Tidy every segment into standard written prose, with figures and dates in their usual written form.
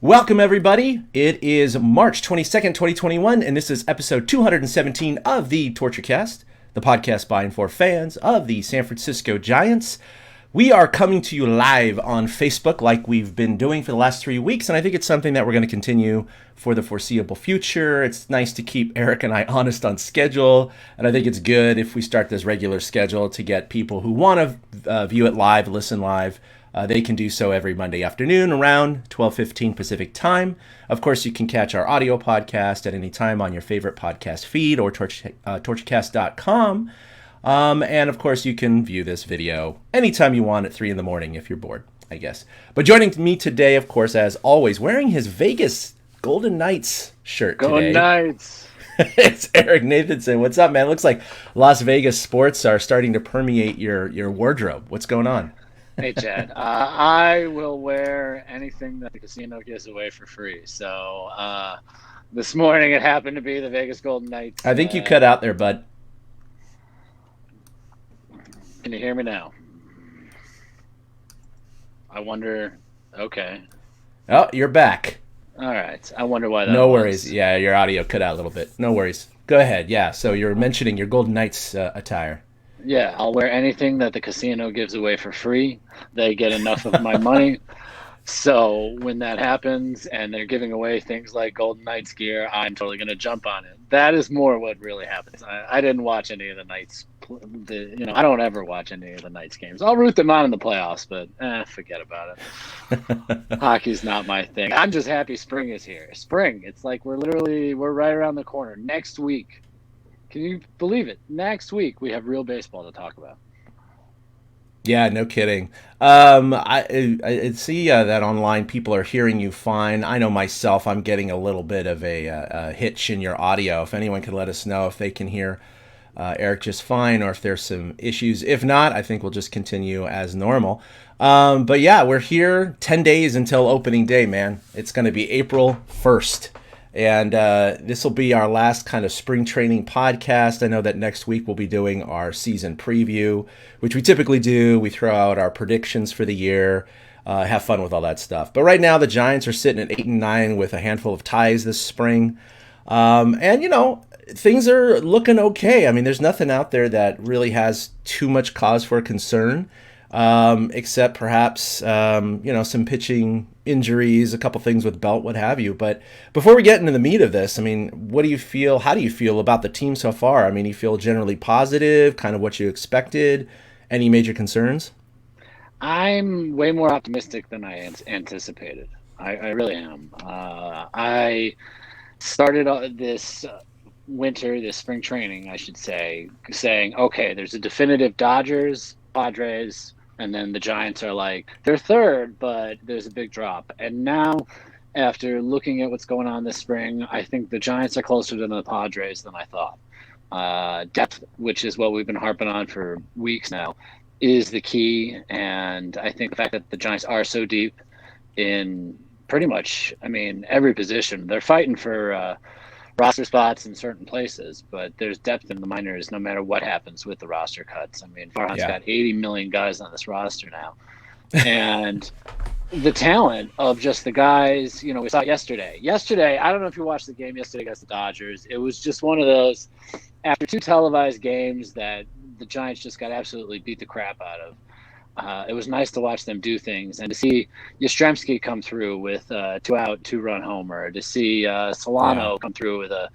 Welcome, everybody. It is March 22nd, 2021, and this is episode 217 of the TortureCast, the podcast by and for fans of the San Francisco Giants. We are coming to you live on Facebook like we've been doing for the last 3 weeks, and I think it's something that we're going to continue for the foreseeable future. It's nice to keep Eric and I honest on schedule, and I think it's good if we start this regular schedule to get people who want to view it live, listen live. They can do so every Monday afternoon around 12:15 Pacific time. Of course, you can catch our audio podcast at any time on your favorite podcast feed or torturecast.com. And of course, you can view this video anytime you want at 3 in the morning if you're bored, I guess. But joining me today, of course, as always, wearing his Vegas Golden Knights shirt Go today. Knights! It's Eric Nathanson. What's up, man? Looks like Las Vegas sports are starting to permeate your wardrobe. What's going on? Hey, Chad. I will wear anything that the casino gives away for free. So this morning it happened to be the Vegas Golden Knights. I think you cut out there, bud. Can you hear me now? I wonder. Okay. Oh, you're back. All right. I wonder why that No was. worries. Yeah, your audio cut out a little bit. No worries. Go ahead. Yeah, so you're mentioning your Golden Knights attire. Yeah, I'll wear anything that the casino gives away for free. They get enough of my money. So when that happens and they're giving away things like Golden Knights gear, I'm totally going to jump on it. That is more what really happens. I didn't watch any of the Knights. I don't ever watch any of the Knights games. I'll root them on in the playoffs, but forget about it. Hockey's not my thing. I'm just happy spring is here. Spring. It's like we're right around the corner. Next week. Can you believe it? Next week we have real baseball to talk about. Yeah, no kidding. I see that online people are hearing you fine. I know myself, I'm getting a little bit of a hitch in your audio. If anyone could let us know if they can hear Eric just fine or if there's some issues. If not, I think we'll just continue as normal. But yeah, we're here 10 days until opening day, man. It's going to be April 1st. And this will be our last kind of spring training podcast. I know that next week we'll be doing our season preview, which we typically do. We throw out our predictions for the year, have fun with all that stuff. But right now the Giants are sitting at 8-9 with a handful of ties this spring. And, things are looking okay. I mean, there's nothing out there that really has too much cause for concern. Except perhaps, some pitching injuries, a couple things with Belt, what have you. But before we get into the meat of this, I mean, what do you feel? How do you feel about the team so far? I mean, you feel generally positive, kind of what you expected? Any major concerns? I'm way more optimistic than I anticipated. I really am. I started this winter, this spring training, I should say, saying, okay, there's a definitive Dodgers, Padres, and then the Giants are like, they're third, but there's a big drop. And now, after looking at what's going on this spring, I think the Giants are closer to the Padres than I thought. Depth, which is what we've been harping on for weeks now, is the key. And I think the fact that the Giants are so deep in pretty much, every position, they're fighting for roster spots in certain places, but there's depth in the minors no matter what happens with the roster cuts. Farhan's got 80 million guys on this roster now. And the talent of just the guys, we saw it yesterday. I don't know if you watched the game yesterday against the Dodgers. It was just one of those, after 2 televised games that the Giants just got absolutely beat the crap out of. It was nice to watch them do things and to see Yastrzemski come through with a 2-out, 2-run homer, to see Solano come through with a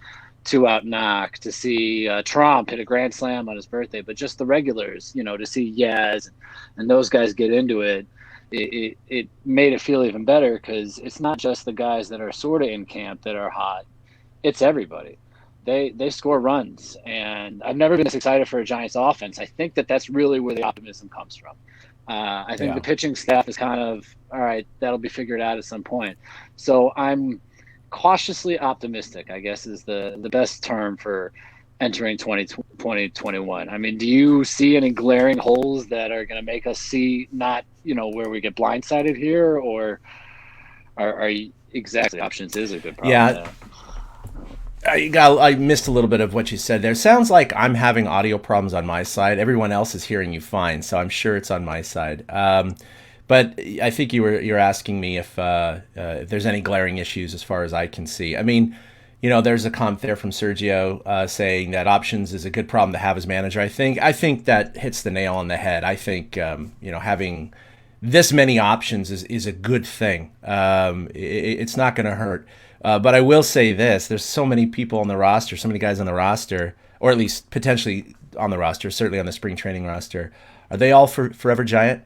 2-out knock, to see Trump hit a grand slam on his birthday, but just the regulars, to see Yaz and those guys get into it, it made it feel even better because it's not just the guys that are sort of in camp that are hot. It's everybody. They score runs, and I've never been this excited for a Giants offense. I think that's really where the optimism comes from. I think the pitching staff is kind of, all right, that'll be figured out at some point. So I'm cautiously optimistic, I guess, is the best term for entering 2021. Do you see any glaring holes that are going to make us see not, where we get blindsided here, or are you exactly options is a good problem? Yeah. I missed a little bit of what you said there. Sounds like I'm having audio problems on my side. Everyone else is hearing you fine, so I'm sure it's on my side. But I think you're asking me if there's any glaring issues as far as I can see. I mean, there's a comment there from Sergio saying that options is a good problem to have as manager. I think that hits the nail on the head. I think having this many options is a good thing. It's not going to hurt. But I will say this: there's so many people on the roster, so many guys on the roster, or at least potentially on the roster, certainly on the spring training roster. Are they all forever Giant?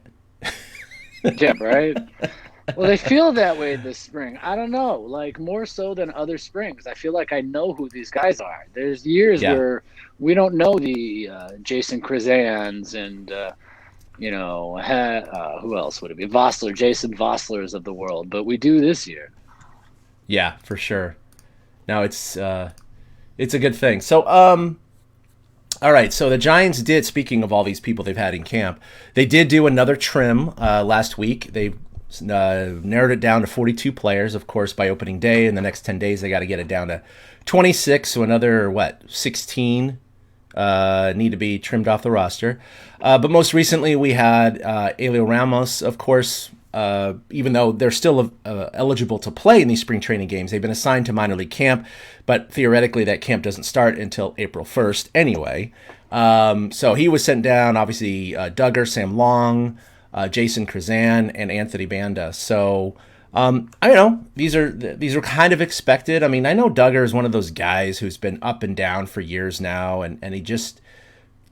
Yeah, right. Well, they feel that way this spring. I don't know, like more so than other springs. I feel like I know who these guys are. There's years Yeah. where we don't know the Jason Krizans and who else would it be? Vossler, Jason Vosslers of the world, but we do this year. Yeah, for sure. No, it's a good thing. So, all right. So the Giants did. Speaking of all these people they've had in camp, they did do another trim last week. They narrowed it down to 42 players, of course, by opening day. In the next 10 days, they got to get it down to 26. So another 16 need to be trimmed off the roster. But most recently, we had Elio Ramos, of course. Even though they're still eligible to play in these spring training games, they've been assigned to minor league camp, but theoretically that camp doesn't start until April 1st anyway. So he was sent down, obviously, Duggar, Sam Long, Jason Krizan, and Anthony Banda. So I don't know. These are kind of expected. I mean, I know Duggar is one of those guys who's been up and down for years now, and he just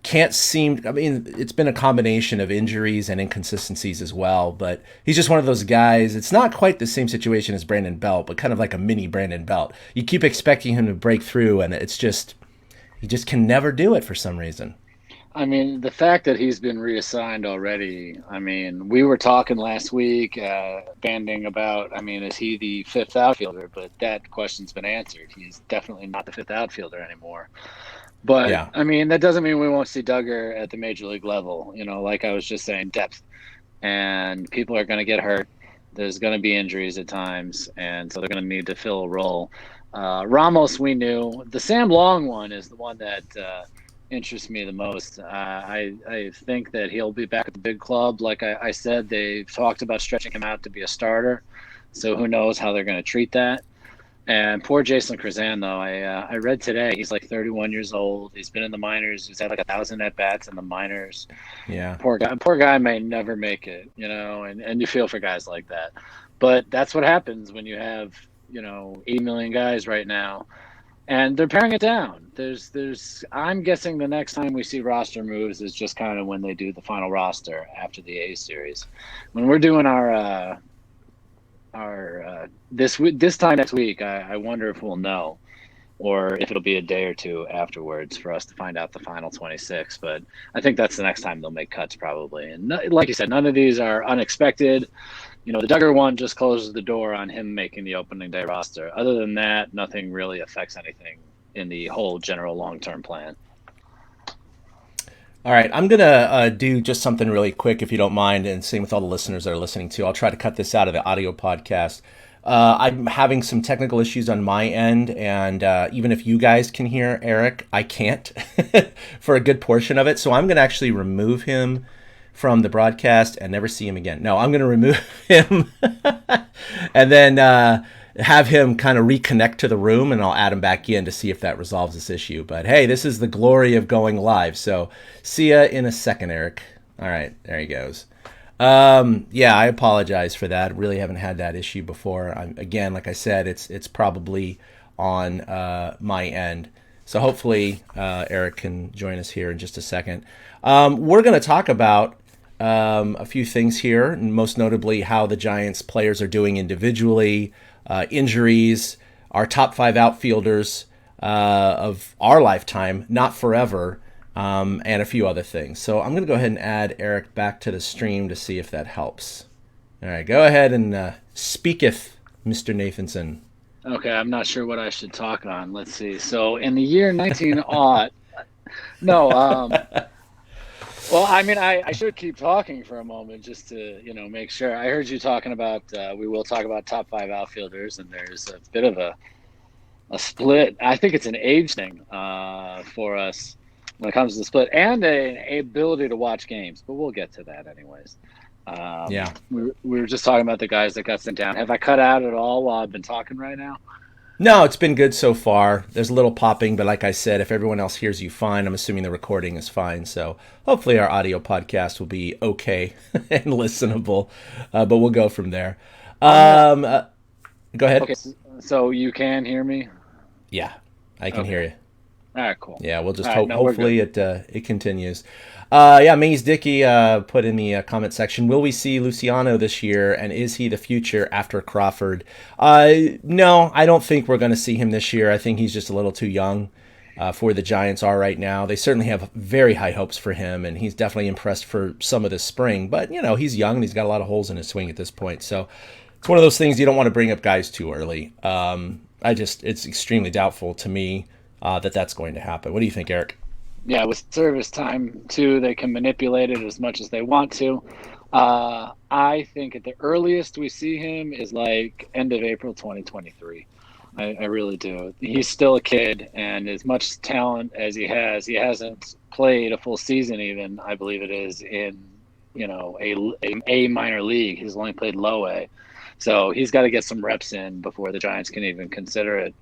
can't seem. I mean, it's been a combination of injuries and inconsistencies as well, but he's just one of those guys. It's not quite the same situation as Brandon Belt, but kind of like a mini Brandon Belt. You keep expecting him to break through, and it's just he just can never do it for some reason. I mean, the fact that he's been reassigned already. I mean, we were talking last week, banding about. I mean, is he the fifth outfielder? But that question's been answered. He's definitely not the fifth outfielder anymore. But Yeah, I mean, that doesn't mean we won't see Duggar at the major league level. Like I was just saying, depth, and people are going to get hurt. There's going to be injuries at times, and so they're going to need to fill a role. Ramos, we knew. The Sam Long one is the one that interests me the most. I think that he'll be back at the big club. Like I said, they've talked about stretching him out to be a starter. So who knows how they're going to treat that. And poor Jason Krizan, though, I read today he's like 31 years old. He's been in the minors. He's had like 1,000 at bats in the minors. yeah. Poor guy may never make it, and you feel for guys like that. But that's what happens when you have 80 million guys right now, and they're paring it down. I'm guessing the next time we see roster moves is just kind of when they do the final roster after the A series. When we're doing our this time next week, I wonder if we'll know, or if it'll be a day or two afterwards for us to find out the final 26. But I think that's the next time they'll make cuts probably. And like you said, none of these are unexpected. The Duggar one just closes the door on him making the opening day roster. Other than that, nothing really affects anything in the whole general long-term plan. All right, I'm gonna do just something really quick, if you don't mind, and same with all the listeners that are listening too. I'll try to cut this out of the audio podcast. I'm having some technical issues on my end, and even if you guys can hear Eric, I can't for a good portion of it. So I'm gonna actually remove him from the broadcast and never see him again. No, I'm gonna remove him and then have him kind of reconnect to the room, and I'll add him back in to see if that resolves this issue. But hey, this is the glory of going live. So see ya in a second, Eric. All right, there he goes. Yeah, I apologize for that. Really haven't had that issue before. Again, like I said, it's probably on my end. So hopefully Eric can join us here in just a second. We're going to talk about a few things here, and most notably how the Giants players are doing individually, injuries, our top 5 outfielders of our lifetime, not forever, and a few other things. So I'm going to go ahead and add Eric back to the stream to see if that helps. All right, go ahead and speaketh, Mr. Nathanson. Okay, I'm not sure what I should talk on. Let's see. So in the year 19 aught, no, well, I mean, I should keep talking for a moment just to, make sure. I heard you talking about, we will talk about top 5 outfielders, and there's a bit of a split. I think it's an age thing for us when it comes to the split, and a ability to watch games, but we'll get to that anyways. Yeah. We were just talking about the guys that got sent down. Have I cut out at all while I've been talking right now? No, it's been good so far. There's a little popping, but like I said, if everyone else hears you fine, I'm assuming the recording is fine. So hopefully our audio podcast will be okay and listenable, but we'll go from there. On the Um, uh, Go ahead. Okay, so you can hear me? Yeah, I can Okay. hear All you. right, cool. Yeah, we'll All just right, hope. no, we're good. Hopefully, it continues. Yeah, Maze Dickey put in the comment section. Will we see Luciano this year, and is he the future after Crawford? No, I don't think we're going to see him this year. I think he's just a little too young for the Giants are right now. They certainly have very high hopes for him, and he's definitely impressed for some of this spring. But he's young and he's got a lot of holes in his swing at this point. So it's one of those things you don't want to bring up guys too early. It's extremely doubtful to me that that's going to happen. What do you think, Eric? Yeah, with service time too, they can manipulate it as much as they want to. I think at the earliest we see him is like end of April 2023. I really do. He's still a kid, and as much talent as he hasn't played a full season even, I believe it is, in a minor league. He's only played low A. So he's got to get some reps in before the Giants can even consider it.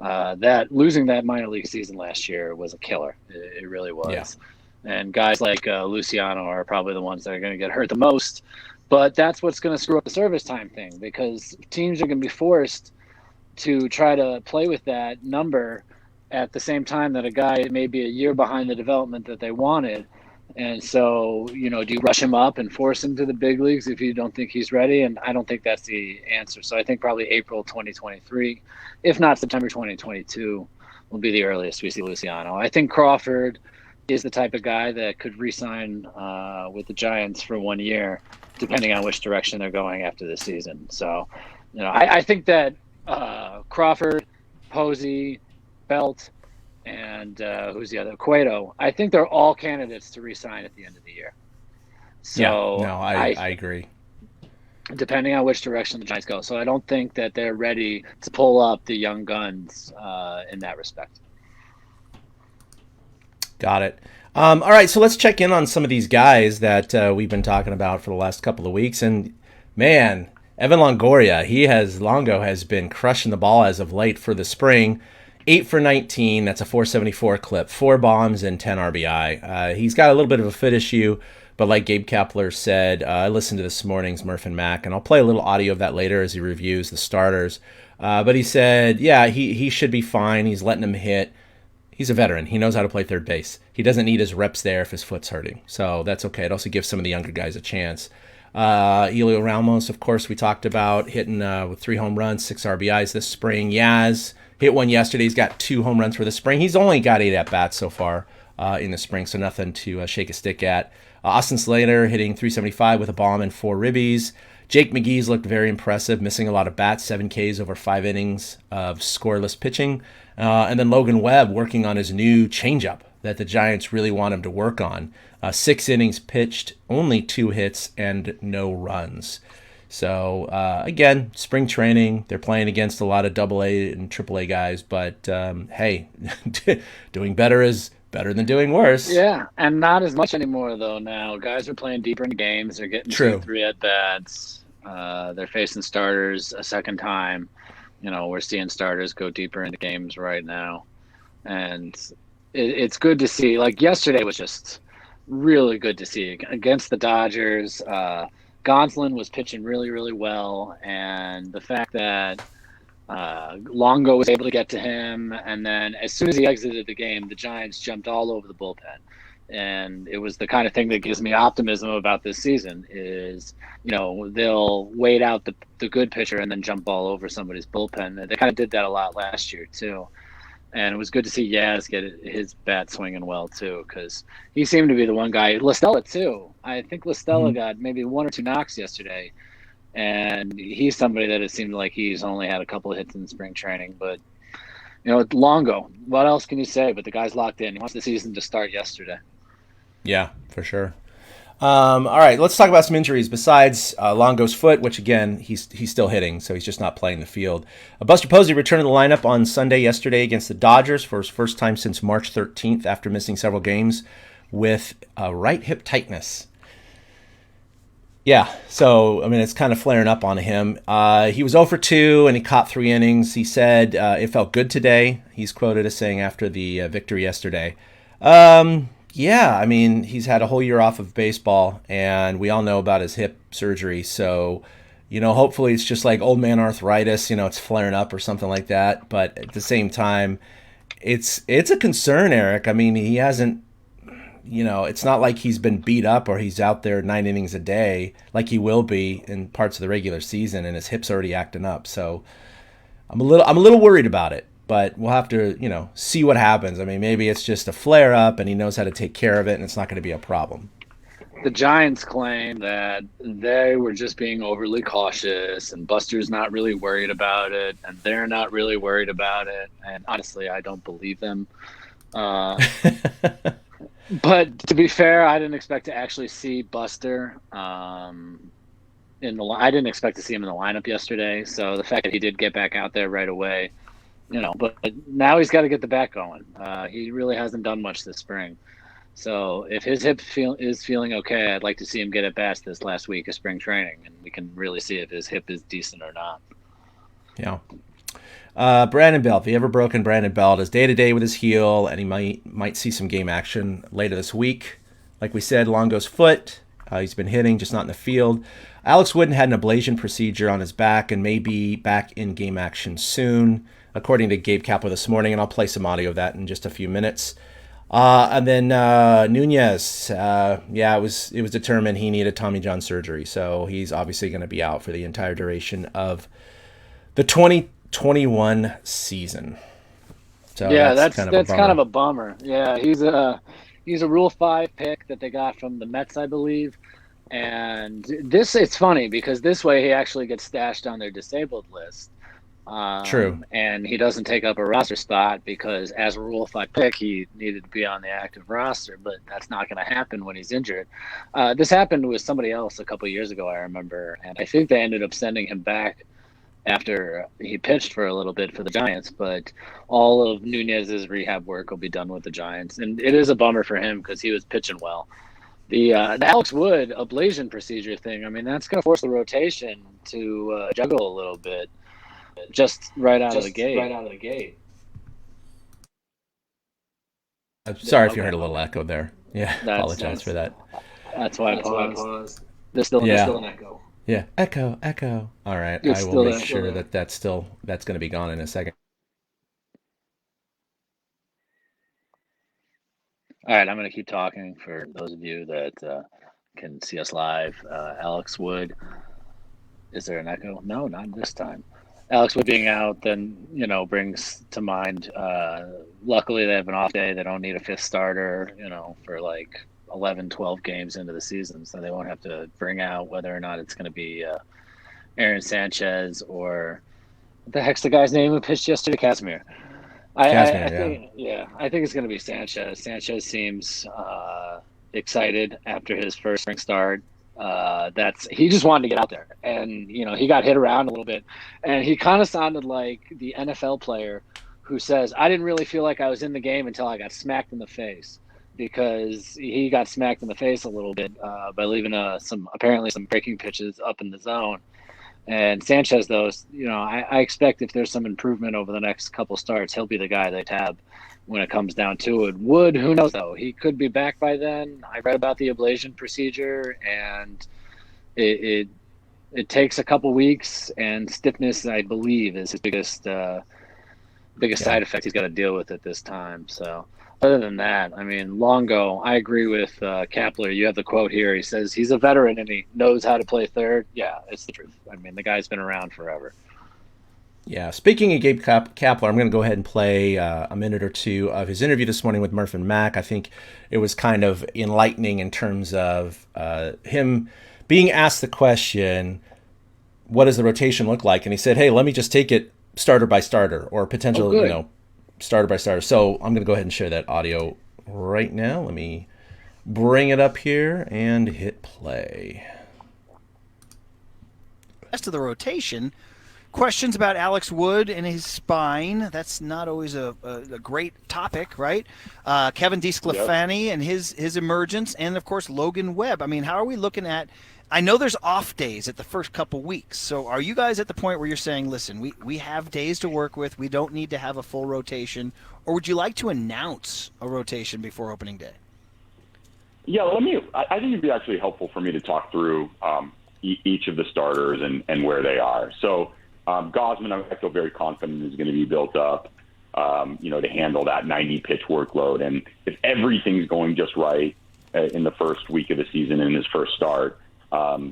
That losing that minor league season last year was a killer. It really Yeah. was. And guys like Luciano are probably the ones that are going to get hurt the most. But that's what's going to screw up the service time thing, because teams are going to be forced to try to play with that number at the same time that a guy may be a year behind the development that they wanted. And so, do you rush him up and force him to the big leagues if you don't think he's ready? And I don't think that's the answer. So I think probably April 2023, if not September 2022, will be the earliest we see Luciano. I think Crawford is the type of guy that could re-sign with the Giants for 1 year, depending on which direction they're going after this season. So, I think that Crawford, Posey, Belt, and who's the other? Cueto. I think they're all candidates to re-sign at the end of the year. Yeah. So No, I agree. depending on which direction the Giants go. So I don't think that they're ready to pull up the young guns in that respect. Got it. All right, so let's check in on some of these guys that we've been talking about for the last couple of weeks. And man, Evan Longo has been crushing the ball as of late for the spring. 8 for 19, that's a 474 clip, 4 bombs and 10 RBI. He's got a little bit of a foot issue, but like Gabe Kapler said, I listened to this morning's Murph and Mac, and I'll play a little audio of that later as he reviews the starters. But he said, yeah, he should be fine. He's letting him hit. He's a veteran. He knows how to play third base. He doesn't need his reps there if his foot's hurting. So that's okay. It also gives some of the younger guys a chance. Elio Ramos, of course, we talked about hitting with 3 home runs, 6 RBIs this spring. Yaz hit one yesterday. He's got 2 home runs for the spring. He's only got 8 at-bats so far in the spring, so nothing to shake a stick at. Austin Slater hitting 375 with a bomb and 4 ribbies. Jake McGee's looked very impressive, missing a lot of bats, 7 Ks over 5 innings of scoreless pitching. And then Logan Webb working on his new changeup that the Giants really want him to work on. 6 innings pitched, only 2 hits, and no runs. So, again, spring training, they're playing against a lot of AA and AAA guys, but hey, doing better is better than doing worse. Yeah, and not as much anymore, though, now. Guys are playing deeper in games. They're getting 2, True. 3 at-bats. They're facing starters a second time. We're seeing starters go deeper into games right now. And it's good to see. Like, yesterday was just really good to see. Against the Dodgers, Gonsolin was pitching really, really well. And the fact that Longo was able to get to him, and then as soon as he exited the game, the Giants jumped all over the bullpen. And it was the kind of thing that gives me optimism about this season is, they'll wait out the good pitcher and then jump all over somebody's bullpen. They kind of did that a lot last year too. And it was good to see Yaz get his bat swinging well too, because he seemed to be the one guy. Listella too. I think Listella Mm-hmm. got maybe 1 or 2 knocks yesterday, and he's somebody that it seemed like he's only had a couple of hits in spring training. But Longo, what else can you say? But the guy's locked in. He wants the season to start yesterday. Yeah, for sure. All right, let's talk about some injuries besides Longo's foot, which again he's still hitting, so he's just not playing the field. Buster Posey returned to the lineup on Sunday yesterday against the Dodgers for his first time since March 13th after missing several games with right hip tightness. Yeah, so I mean, it's kind of flaring up on him. He was 0 for 2, and he caught 3 innings. He said it felt good today. He's quoted as saying after the victory yesterday. Yeah, I mean, he's had a whole year off of baseball, and we all know about his hip surgery. So, hopefully it's just like old man arthritis. It's flaring up or something like that. But at the same time, it's a concern, Eric. I mean, he hasn't it's not like he's been beat up or he's out there 9 innings a day like he will be in parts of the regular season, and his hip's already acting up. So I'm a little worried about it, but we'll have to see what happens. I mean, maybe it's just a flare up and he knows how to take care of it, and it's not going to be a problem. The Giants claim that they were just being overly cautious and Buster's not really worried about it and they're not really worried about it. And honestly, I don't believe them. Uh, but to be fair, I didn't expect to actually see Buster I didn't expect to see him in the lineup yesterday. So the fact that he did get back out there right away, but now he's got to get the bat going. He really hasn't done much this spring. So if his is feeling okay, I'd like to see him get at bats this last week of spring training, and we can really see if his hip is decent or not. Yeah. Brandon Belt, the ever broken Brandon Belt, is day to day with his heel, and he might see some game action later this week. Like we said, Longo's foot. He's been hitting, just not in the field. Alex Wooden had an ablation procedure on his back and may be back in game action soon, according to Gabe Kapler this morning, and I'll play some audio of that in just a few minutes. And then Nunez, it was determined he needed Tommy John surgery, so he's obviously going to be out for the entire duration of the 2021 season. So Yeah, that's that's kind of a that's kind of bummer. a bummer. Yeah, he's a Rule 5 pick that they got from the Mets, I believe. And it's funny because this way he actually gets stashed on their disabled list. True. And he doesn't take up a roster spot because as a Rule 5 pick, he needed to be on the active roster, but that's not going to happen when he's injured. This happened with somebody else a couple of years ago, I remember, and I think they ended up sending him back after he pitched for a little bit for the Giants, but all of Nunez's rehab work will be done with the Giants. And it is a bummer for him because he was pitching well. The Alex Wood ablation procedure thing, I mean, that's going to force the rotation to juggle a little bit just right out of the gate. I'm sorry if you Okay. heard a little echo there. Yeah, That's apologize for that. that's why I paused. There's Yeah. still an echo. Yeah, echo, echo. All right, It's I will still make there. sure that that's going to be gone in a second. All right, I'm going to keep talking for those of you that can see us live. Alex Wood, is there an echo? No, not this time. Alex Wood being out then, brings to mind, luckily they have an off day. They don't need a fifth starter, for like 11, 12 games into the season. So they won't have to bring out whether or not it's going to be Aaron Sanchez or what the heck's the guy's name who pitched yesterday? Casimir. I Casimir, yeah. think, yeah, I think it's going to be Sanchez. Sanchez seems excited after his first spring start. He just wanted to get out there, and he got hit around a little bit, and he kind of sounded like the NFL player who says, "I didn't really feel like I was in the game until I got smacked in the face," because he got smacked in the face a little bit by leaving some breaking pitches up in the zone. And Sanchez, though, I expect if there's some improvement over the next couple starts, he'll be the guy they tab when it comes down to it. Wood, who knows, though? He could be back by then. I read about the ablation procedure, and it takes a couple weeks, and stiffness, I believe, is his biggest Yeah. side effect he's got to deal with at this time. So other than that, I mean, Longo, I agree with Kapler. You have the quote here. He says he's a veteran and he knows how to play third. Yeah, it's the truth. I mean, the guy's been around forever. Yeah. Speaking of Gabe Kapler, I'm going to go ahead and play a minute or two of his interview this morning with Murph and Mack. I think it was kind of enlightening in terms of him being asked the question, what does the rotation look like? And he said, hey, let me just take it starter by starter or Oh, potential, good. starter by starter. So I'm going to go ahead and share that audio right now. Let me bring it up here and hit play. Rest of the rotation. Questions about Alex Wood and his spine. That's not always a great topic, right? Kevin Yep. DeSclafani and his emergence, and of course Logan Webb. I mean, how are we looking at I know there's off days at the first couple weeks. So are you guys at the point where you're saying, listen, we have days to work with. We don't need to have a full rotation. Or would you like to announce a rotation before opening day? Yeah, I think it'd be actually helpful for me to talk through each of the starters and where they are. So Gosman, I feel very confident is going to be built up, to handle that 90 pitch workload. And if everything's going just right in the first week of the season in his first start,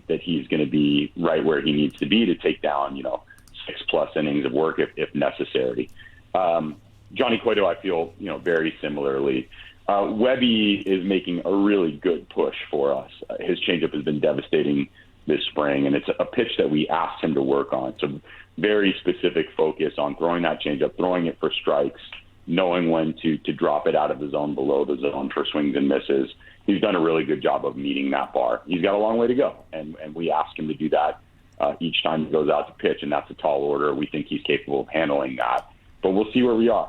that he's going to be right where he needs to be to take down, 6+ innings of work if necessary. Johnny Cueto, I feel, very similarly. Webby is making a really good push for us. His changeup has been devastating this spring, and it's a pitch that we asked him to work on. So very specific focus on throwing that changeup, throwing it for strikes, knowing when to drop it out of the zone, below the zone for swings and misses. He's done a really good job of meeting that bar. He's got a long way to go, and we ask him to do that each time he goes out to pitch, and that's a tall order. We think he's capable of handling that. But we'll see where we are.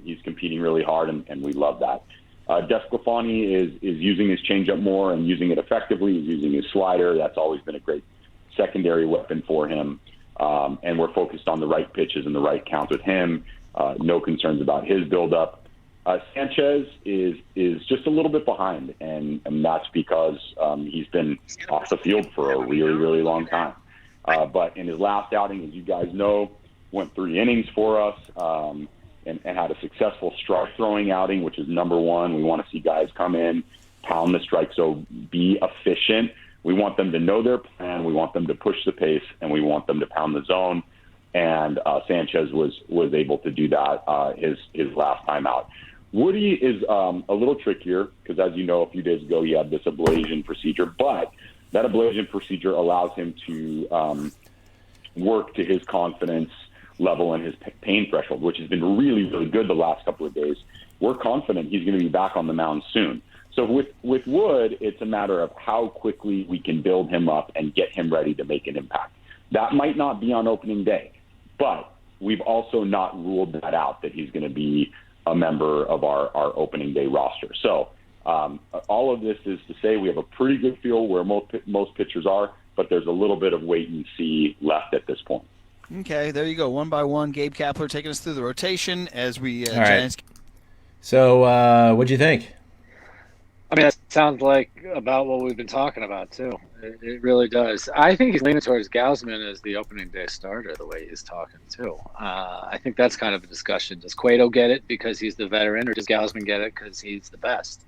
He's competing really hard, and we love that. Desclafani is using his changeup more and using it effectively. He's using his slider. That's always been a great secondary weapon for him. And we're focused on the right pitches and the right counts with him. No concerns about his buildup. Sanchez is just a little bit behind, and that's because he's been off the field for a really, really long time. But in his last outing, as you guys know, went 3 innings for us. And had a successful strike throwing outing, which is number one. We want to see guys come in, pound the strike, so be efficient. We want them to know their plan. We want them to push the pace, and we want them to pound the zone. And Sanchez was able to do that his last time out. Woody is a little trickier because, as you know, a few days ago he had this ablation procedure, but that ablation procedure allows him to work to his confidence level and his pain threshold, which has been really, really good the last couple of days. We're confident he's going to be back on the mound soon. So with Wood, it's a matter of how quickly we can build him up and get him ready to make an impact. That might not be on opening day, but we've also not ruled that out, that he's going to be a member of our opening day roster. So all of this is to say we have a pretty good feel where most pitchers are, but there's a little bit of wait and see left at this point. Okay, there you go. One by one, Gabe Kapler taking us through the rotation as we. All right. So, what'd you think? I mean, that sounds like about what we've been talking about too. It really does. I think he's leaning towards Gausman as the opening day starter, the way he's talking too. I think that's kind of a discussion. Does Cueto get it because he's the veteran, or does Gausman get it because he's the best?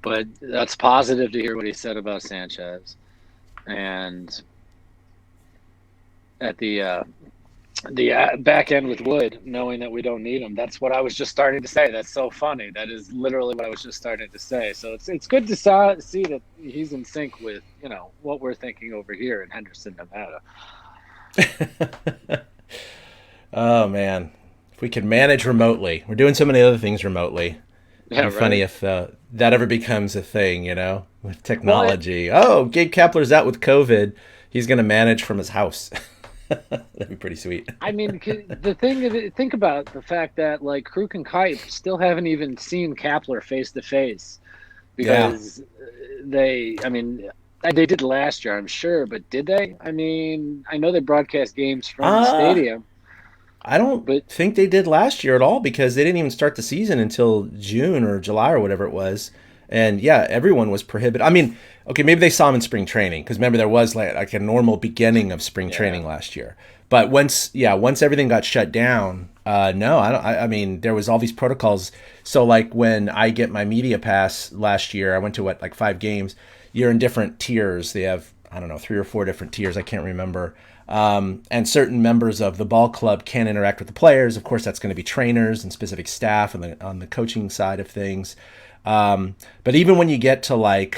But that's positive to hear what he said about Sanchez, and at the back end with Wood, knowing that we don't need him. That's what I was just starting to say. That's so funny. That is literally what I was just starting to say. So it's good to see that he's in sync with, what we're thinking over here in Henderson, Nevada. Oh, man. If we could manage remotely. We're doing so many other things remotely. Yeah, It'd be funny if that ever becomes a thing, with technology. Gabe Kapler's out with COVID. He's going to manage from his house. That'd be pretty sweet. I mean, the thing is, think about the fact that Kruk and Kipe still haven't even seen Kapler face to face because they did last year, I'm sure, but did they? I mean, I know they broadcast games from the stadium. I don't think they did last year at all because they didn't even start the season until June or July or whatever it was. And everyone was prohibited. I mean, okay, maybe they saw him in spring training because remember there was like a normal beginning of spring training last year. But once everything got shut down, no, I mean, there was all these protocols. So like when I get my media pass last year, I went to 5 games. You're in different tiers. They have 3 or 4 different tiers. I can't remember. And certain members of the ball club can interact with the players. Of course, that's going to be trainers and specific staff on the coaching side of things. But even when you get to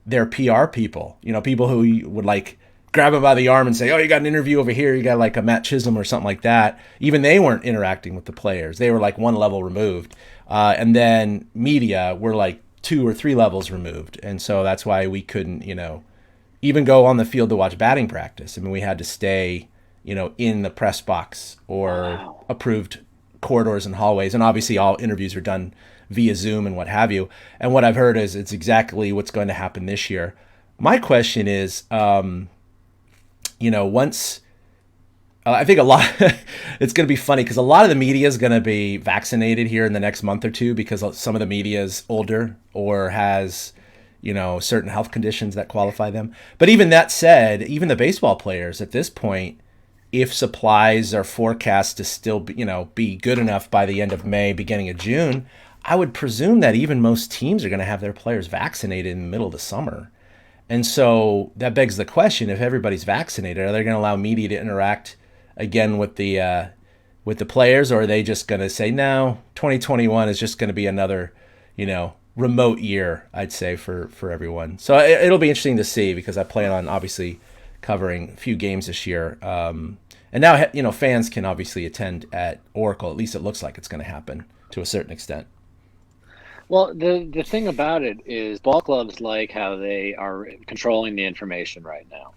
their PR people, people who would grab him by the arm and say, "Oh, you got an interview over here. You got a Matt Chisholm or something like that." Even they weren't interacting with the players. They were one level removed. And then media were 2 or 3 levels removed. And so that's why we couldn't, even go on the field to watch batting practice. I mean, we had to stay, in the press box or approved corridors and hallways. And obviously all interviews are done via Zoom and what have you. And what I've heard is it's exactly what's going to happen this year. My question is, once I think a lot, it's going to be funny because a lot of the media is going to be vaccinated here in the next month or two because some of the media is older or has, certain health conditions that qualify them. But even that said, even the baseball players at this point, if supplies are forecast to still be good enough by the end of May, beginning of June, I would presume that even most teams are going to have their players vaccinated in the middle of the summer. And so that begs the question: if everybody's vaccinated, are they going to allow media to interact again with the players, or are they just going to say no? 2021 is just going to be another, remote year, I'd say for everyone. So it'll be interesting to see because I plan on obviously covering a few games this year. And now, fans can obviously attend at Oracle. At least it looks like it's going to happen to a certain extent. Well, the thing about it is ball clubs like how they are controlling the information right now.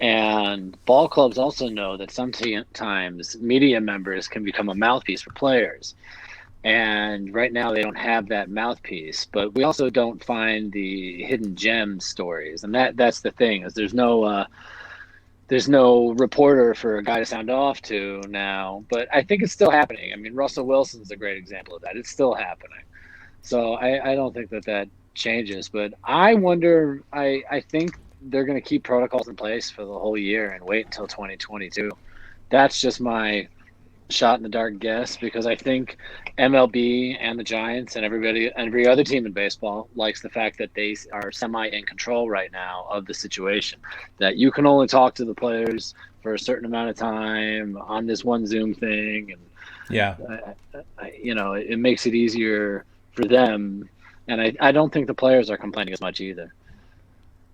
And ball clubs also know that sometimes media members can become a mouthpiece for players. And right now they don't have that mouthpiece, but we also don't find the hidden gem stories. And that's the thing is there's no reporter for a guy to sound off to now, but I think it's still happening. I mean, Russell Wilson's a great example of that. It's still happening. So I don't think that changes, but I wonder, I think they're going to keep protocols in place for the whole year and wait until 2022. That's just my shot in the dark guess because I think MLB and the Giants and every other team in baseball likes the fact that they are semi in control right now of the situation, that you can only talk to the players for a certain amount of time on this one Zoom thing. And Yeah. it makes it easier for them. And I don't think the players are complaining as much either.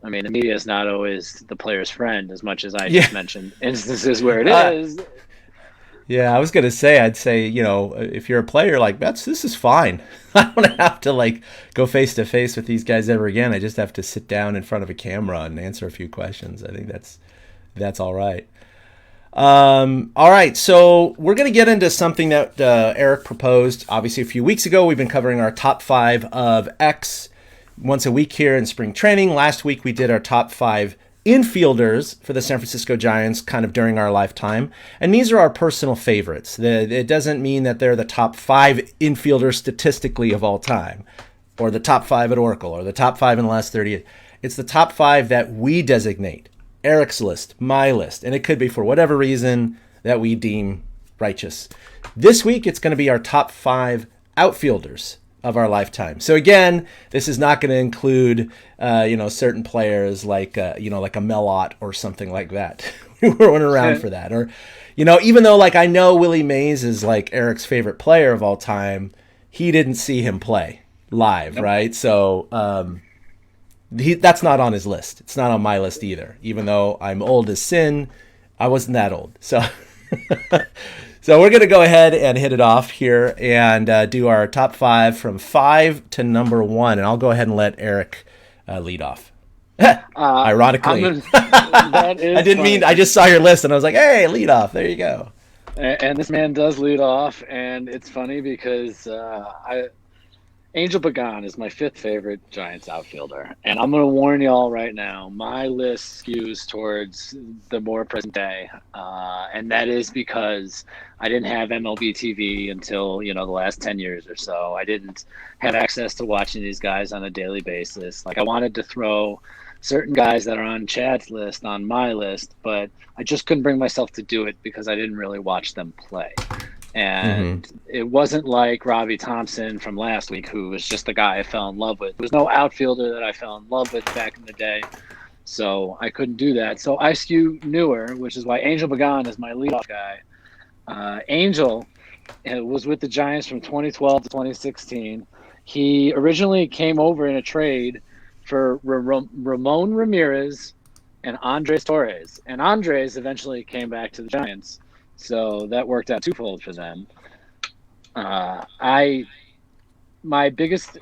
I mean, the media is not always the player's friend as much as I just mentioned instances where it is. Yeah, I was gonna say, I'd say, if you're a player, like this is fine. I don't have to go face to face with these guys ever again. I just have to sit down in front of a camera and answer a few questions. I think that's all right. All right, so we're gonna get into something that Eric proposed. Obviously, a few weeks ago, we've been covering our top 5 of X once a week here in spring training. Last week, we did our top 5 infielders for the San Francisco Giants kind of during our lifetime. And these are our personal favorites. It doesn't mean that they're the top 5 infielders statistically of all time, or the top 5 at Oracle, or the top 5 in the last 30 years. It's the top 5 that we designate. Eric's list, my list. And it could be for whatever reason that we deem righteous. This week, it's going to be our top 5 outfielders of our lifetime. So again, this is not going to include, certain players like a Melott or something like that. We weren't around for that. Or, even though I know Willie Mays is Eric's favorite player of all time, he didn't see him play live, nope. Right? So that's not on his list. It's not on my list either. Even though I'm old as sin, I wasn't that old. So So we're going to go ahead and hit it off here and do our top 5 from 5 to number 1. And I'll go ahead and let Eric lead off. Ironically. That is I didn't funny. mean, I just saw your list and I was like, hey, lead off. There you go. And this man does lead off. And it's funny because Angel Pagan is my 5th favorite Giants outfielder. And I'm going to warn y'all right now, my list skews towards the more present day. And that is because I didn't have MLB TV until, the last 10 years or so. I didn't have access to watching these guys on a daily basis. I wanted to throw certain guys that are on Chad's list on my list, but I just couldn't bring myself to do it because I didn't really watch them play. And It wasn't like Robbie Thompson from last week, who was just the guy I fell in love with. There was no outfielder that I fell in love with back in the day, so I couldn't do that. So I skew newer, which is why Angel Pagan is my leadoff guy. Angel was with the Giants from 2012 to 2016. He originally came over in a trade for Ramon Ramirez and Andres Torres, and Andres eventually came back to the Giants. So that worked out twofold for them. My biggest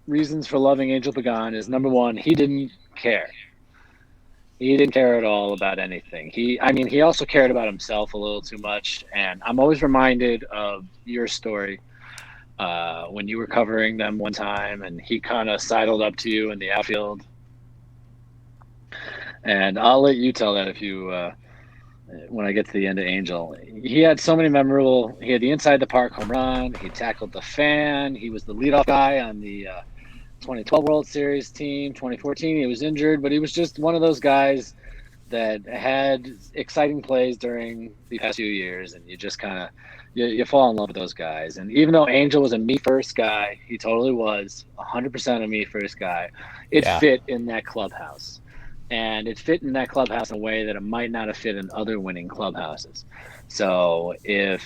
reasons for loving Angel Pagan is, number one, he didn't care. He didn't care at all about anything. He also cared about himself a little too much. And I'm always reminded of your story when you were covering them one time and he kind of sidled up to you in the outfield. And I'll let you tell that if you when I get to the end of Angel. He had so many memorable. He had the inside the park home run. He tackled the fan. He was the leadoff guy on the 2012 World Series team. 2014, he was injured, but he was just one of those guys that had exciting plays during the past few years, and you just kind of you fall in love with those guys. And even though Angel was a me first guy, he totally was 100% a me first guy. It Yeah. fit in that clubhouse, and it fit in that clubhouse in a way that it might not have fit in other winning clubhouses. So if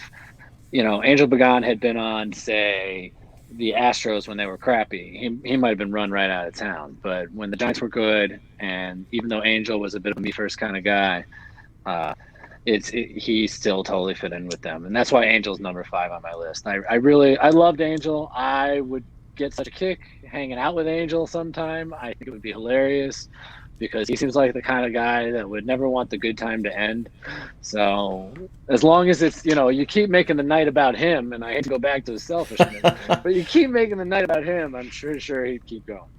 Angel Pagan had been on, say, the Astros when they were crappy, he might have been run right out of town. But when the Giants were good, and even though Angel was a bit of a me first kind of guy, he still totally fit in with them, and that's why Angel's number 5 on my list. I loved Angel. I would get such a kick hanging out with Angel sometime. I think it would be hilarious because he seems like the kind of guy that would never want the good time to end. So as long as it's, you keep making the night about him, and I hate to go back to the selfishness, but you keep making the night about him, I'm sure he'd keep going.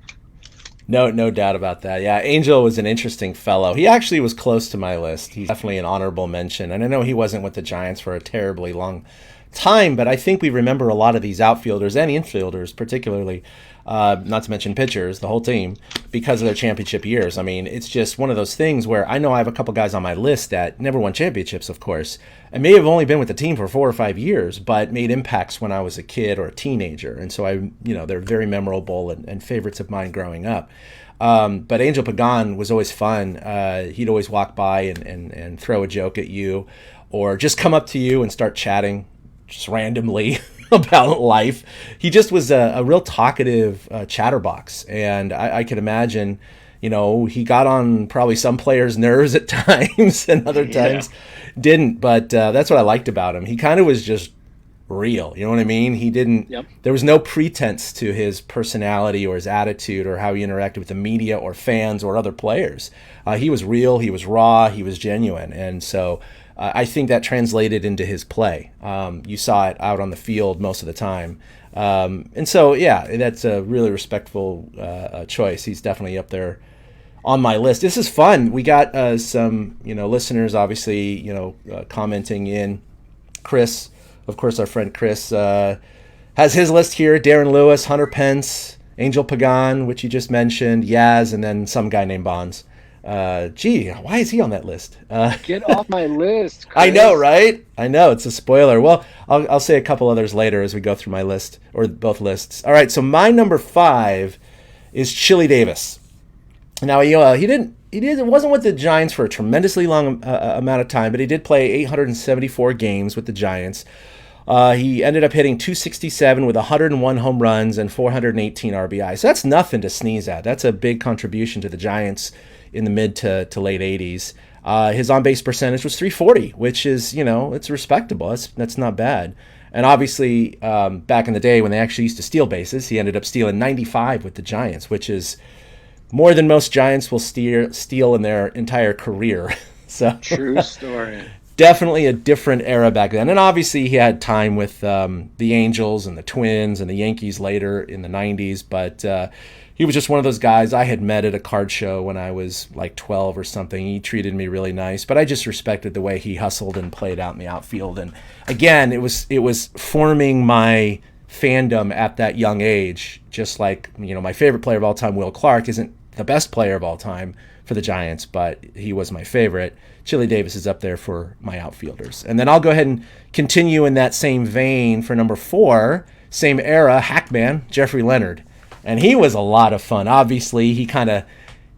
No doubt about that. Yeah, Angel was an interesting fellow. He actually was close to my list. He's definitely an honorable mention. And I know he wasn't with the Giants for a terribly long time, but I think we remember a lot of these outfielders and infielders, particularly, not to mention pitchers, the whole team, because of their championship years. I mean, it's just one of those things where I know I have a couple guys on my list that never won championships, of course, and may have only been with the team for 4 or 5 years, but made impacts when I was a kid or a teenager. And so they're very memorable and favorites of mine growing up. But Angel Pagan was always fun. He'd always walk by and throw a joke at you, or just come up to you and start chatting just randomly about life. He just was a real talkative chatterbox, and I could imagine, he got on probably some players' nerves at times, and other times didn't. But that's what I liked about him. He kind of was just real. You know what I mean? He didn't. Yep. There was no pretense to his personality or his attitude or how he interacted with the media or fans or other players. He was real. He was raw. He was genuine, and so. I think that translated into his play. You saw it out on the field most of the time. And so, yeah, that's a really respectful choice. He's definitely up there on my list. This is fun. We got some, listeners, obviously, commenting in. Chris, of course, our friend Chris, has his list here. Darren Lewis, Hunter Pence, Angel Pagan, which you just mentioned, Yaz, and then some guy named Bonds. Why is he on that list? Get off my list, Chris. I know, right? I know, it's a spoiler. Well, I'll say a couple others later as we go through my list, or both lists. All right, so my number 5 is Chili Davis. Now, he wasn't with the Giants for a tremendously long amount of time, but he did play 874 games with the Giants. He ended up hitting 267 with 101 home runs and 418 RBI. So that's nothing to sneeze at. That's a big contribution to the Giants in the mid to late 80s. His on-base percentage was 340, which is, it's respectable. That's not bad. And obviously, back in the day when they actually used to steal bases, he ended up stealing 95 with the Giants, which is more than most Giants will steal in their entire career. So True story. Definitely a different era back then. And obviously he had time with the Angels and the Twins and the Yankees later in the 90s. But he was just one of those guys I had met at a card show when I was like 12 or something. He treated me really nice. But I just respected the way he hustled and played out in the outfield. And again, it was forming my fandom at that young age. Just like, my favorite player of all time, Will Clark, isn't the best player of all time for the Giants, but he was my favorite. Chili Davis is up there for my outfielders. And then I'll go ahead and continue in that same vein for number 4, same era, Hackman, Jeffrey Leonard. And he was a lot of fun. Obviously, he kind of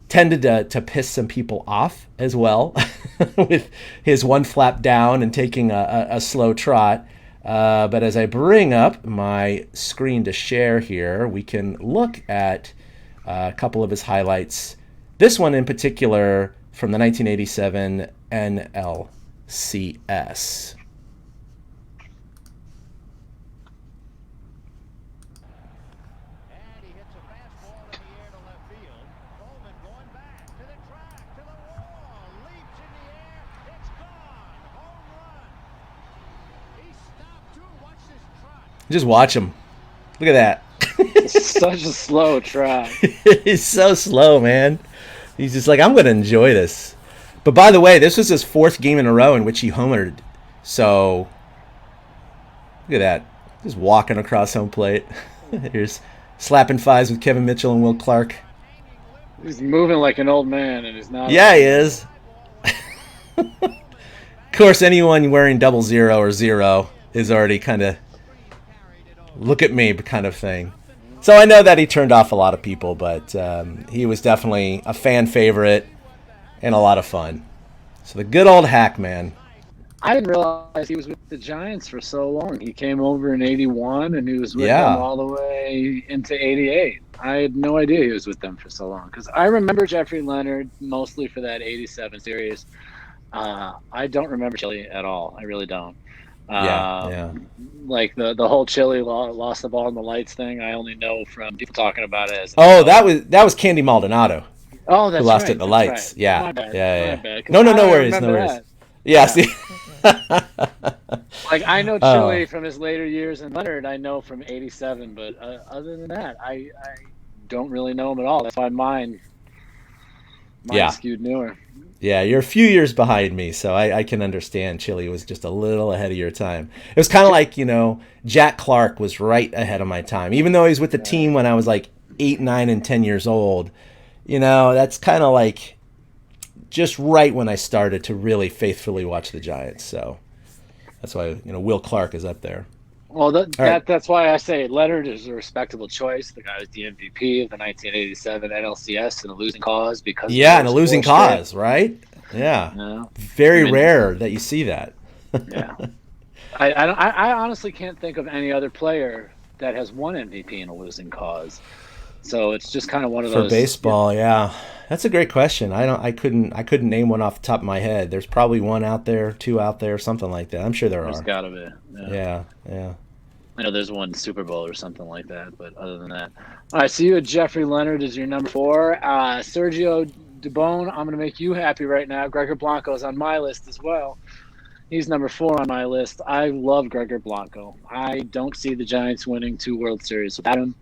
tended to piss some people off as well with his one flap down and taking a slow trot. But as I bring up my screen to share here, we can look at a couple of his highlights. This one in particular from the 1987 NLCS. Just watch him. Look at that. Such a slow trot. He's so slow, man. He's just like, I'm going to enjoy this. But by the way, this was his 4th game in a row in which he homered. So look at that. Just walking across home plate. Here's slapping fives with Kevin Mitchell and Will Clark. He's moving like an old man, and he's not. Yeah, he is. Of course, anyone wearing 00 or 0 is already kind of look at me kind of thing. So I know that he turned off a lot of people, but he was definitely a fan favorite and a lot of fun. So the good old Hack Man. I didn't realize he was with the Giants for so long. He came over in '81, and he was with Yeah. them all the way into '88. I had no idea he was with them for so long, because I remember Jeffrey Leonard mostly for that '87 series. I don't remember Chili at all. I really don't. Yeah. Like the whole Chili lost the ball in the lights thing. I only know from people talking about it as. Oh, that was Candy Maldonado Oh, that's who lost right. it in the that's lights. right. Yeah. My bad. Yeah. My bad. 'Cause No I worries. No remember worries. that. Yeah. See? Like, I know Oh. Chili from his later years, and Leonard I know from '87, but other than that, I don't really know him at all. That's why mine Yeah. skewed newer. Yeah, you're a few years behind me, so I can understand Chili was just a little ahead of your time. It was kind of like, Jack Clark was right ahead of my time. Even though he was with the team when I was like 8, 9, and 10 years old, that's kind of like just right when I started to really faithfully watch the Giants. So that's why, Will Clark is up there. Well, right. that's why I say Leonard is a respectable choice. The guy was the MVP of the 1987 NLCS in a losing cause because Yeah, and a losing cause, right? Yeah. Very rare that you see that. Yeah. I honestly can't think of any other player that has won MVP in a losing cause. So it's just kind of one of those for baseball. Yeah, that's a great question. I couldn't name one off the top of my head. There's probably one out there, 2 out there, something like that. I'm sure There's are. gotta be. Yeah. I know there's one Super Bowl or something like that, but other than that, all right. So you had Jeffrey Leonard as your number 4. Sergio Dubone, I'm going to make you happy right now. Gregor Blanco is on my list as well. He's number 4 on my list. I love Gregor Blanco. I don't see the Giants winning 2 World Series without him.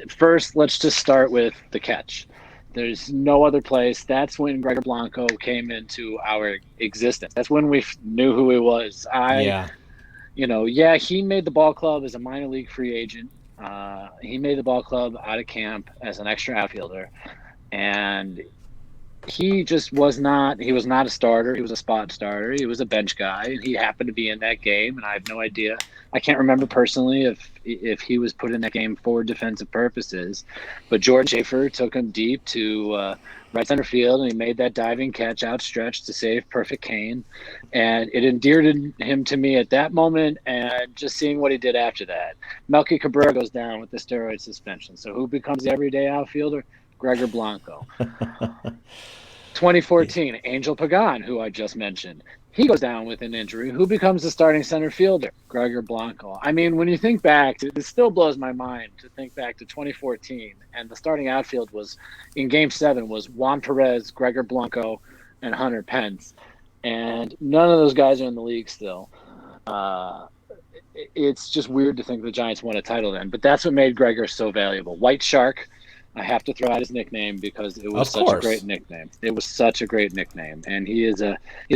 First, let's just start with the catch. There's no other place. That's when Gregor Blanco came into our existence. That's when we knew who he was. He made the ball club as a minor league free agent. He made the ball club out of camp as an extra outfielder. And he was not a starter. He was a spot starter. He was a bench guy, and he happened to be in that game. And I have no idea. I can't remember personally if he was put in that game for defensive purposes. But George Schaefer took him deep to right center field, and he made that diving catch outstretched to save Perfect Kane. And it endeared him to me at that moment, and just seeing what he did after that. Melky Cabrera goes down with the steroid suspension. So who becomes the everyday outfielder? Gregor Blanco. 2014, Angel Pagan, who I just mentioned. He goes down with an injury. Who becomes the starting center fielder? Gregor Blanco. I mean, when you think back, it still blows my mind to think back to 2014, and the starting outfield was, in Game 7, was Juan Perez, Gregor Blanco, and Hunter Pence. And none of those guys are in the league still. It's just weird to think the Giants won a title then, but that's what made Gregor so valuable. White Shark. I have to throw out his nickname because it was such a great nickname. It was such a great nickname. And he is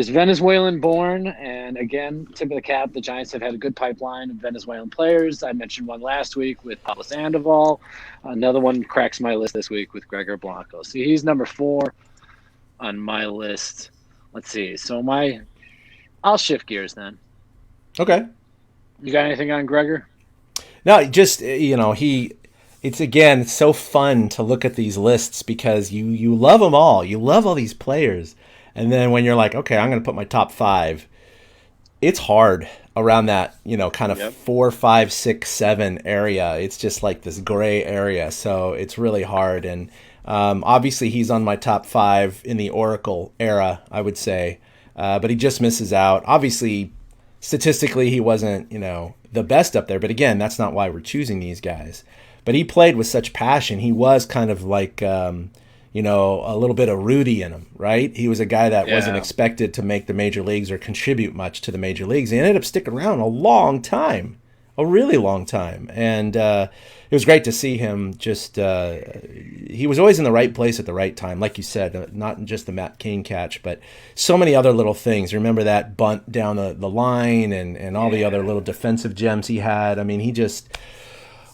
Venezuelan born. And again, tip of the cap, the Giants have had a good pipeline of Venezuelan players. I mentioned one last week with Pablo Sandoval. Another one cracks my list this week with Gregor Blanco. So he's number 4 on my list. Let's see. So I'll shift gears then. Okay. You got anything on Gregor? No, just, it's so fun to look at these lists because you love them all. You love all these players. And then when you're like, okay, I'm going to put my top 5, it's hard around that, kind of 4, 5, 6, 7 area. It's just like this gray area. So it's really hard. And obviously he's on my top 5 in the Oracle era, I would say. But he just misses out. Obviously, statistically, he wasn't, the best up there. But again, that's not why we're choosing these guys. But he played with such passion. He was kind of like, a little bit of Rudy in him, right? He was a guy that wasn't expected to make the major leagues or contribute much to the major leagues. He ended up sticking around a long time, a really long time. And it was great to see him just, he was always in the right place at the right time. Like you said, not just the Matt Cain catch, but so many other little things. Remember that bunt down the line and all the other little defensive gems he had. I mean, he just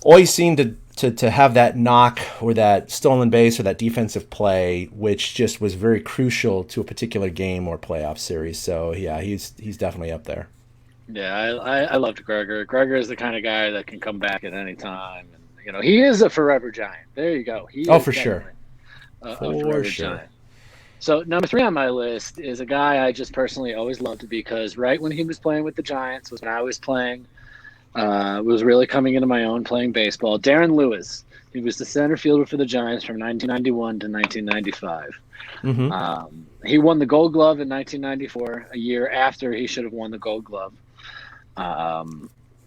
always seemed to have that knock or that stolen base or that defensive play, which just was very crucial to a particular game or playoff series. So, yeah, he's definitely up there. Yeah, I loved Gregor. Gregor is the kind of guy that can come back at any time. And, you know, he is a forever Giant. There you go. He Oh, is for sure. definitely a For forever sure. Giant. So number 3 on my list is a guy I just personally always loved because right when he was playing with the Giants was when I was playing, was really coming into my own playing baseball. Darren Lewis. He was the center fielder for the Giants from 1991 to 1995. He won the Gold Glove in 1994, a year after he should have won the Gold Glove.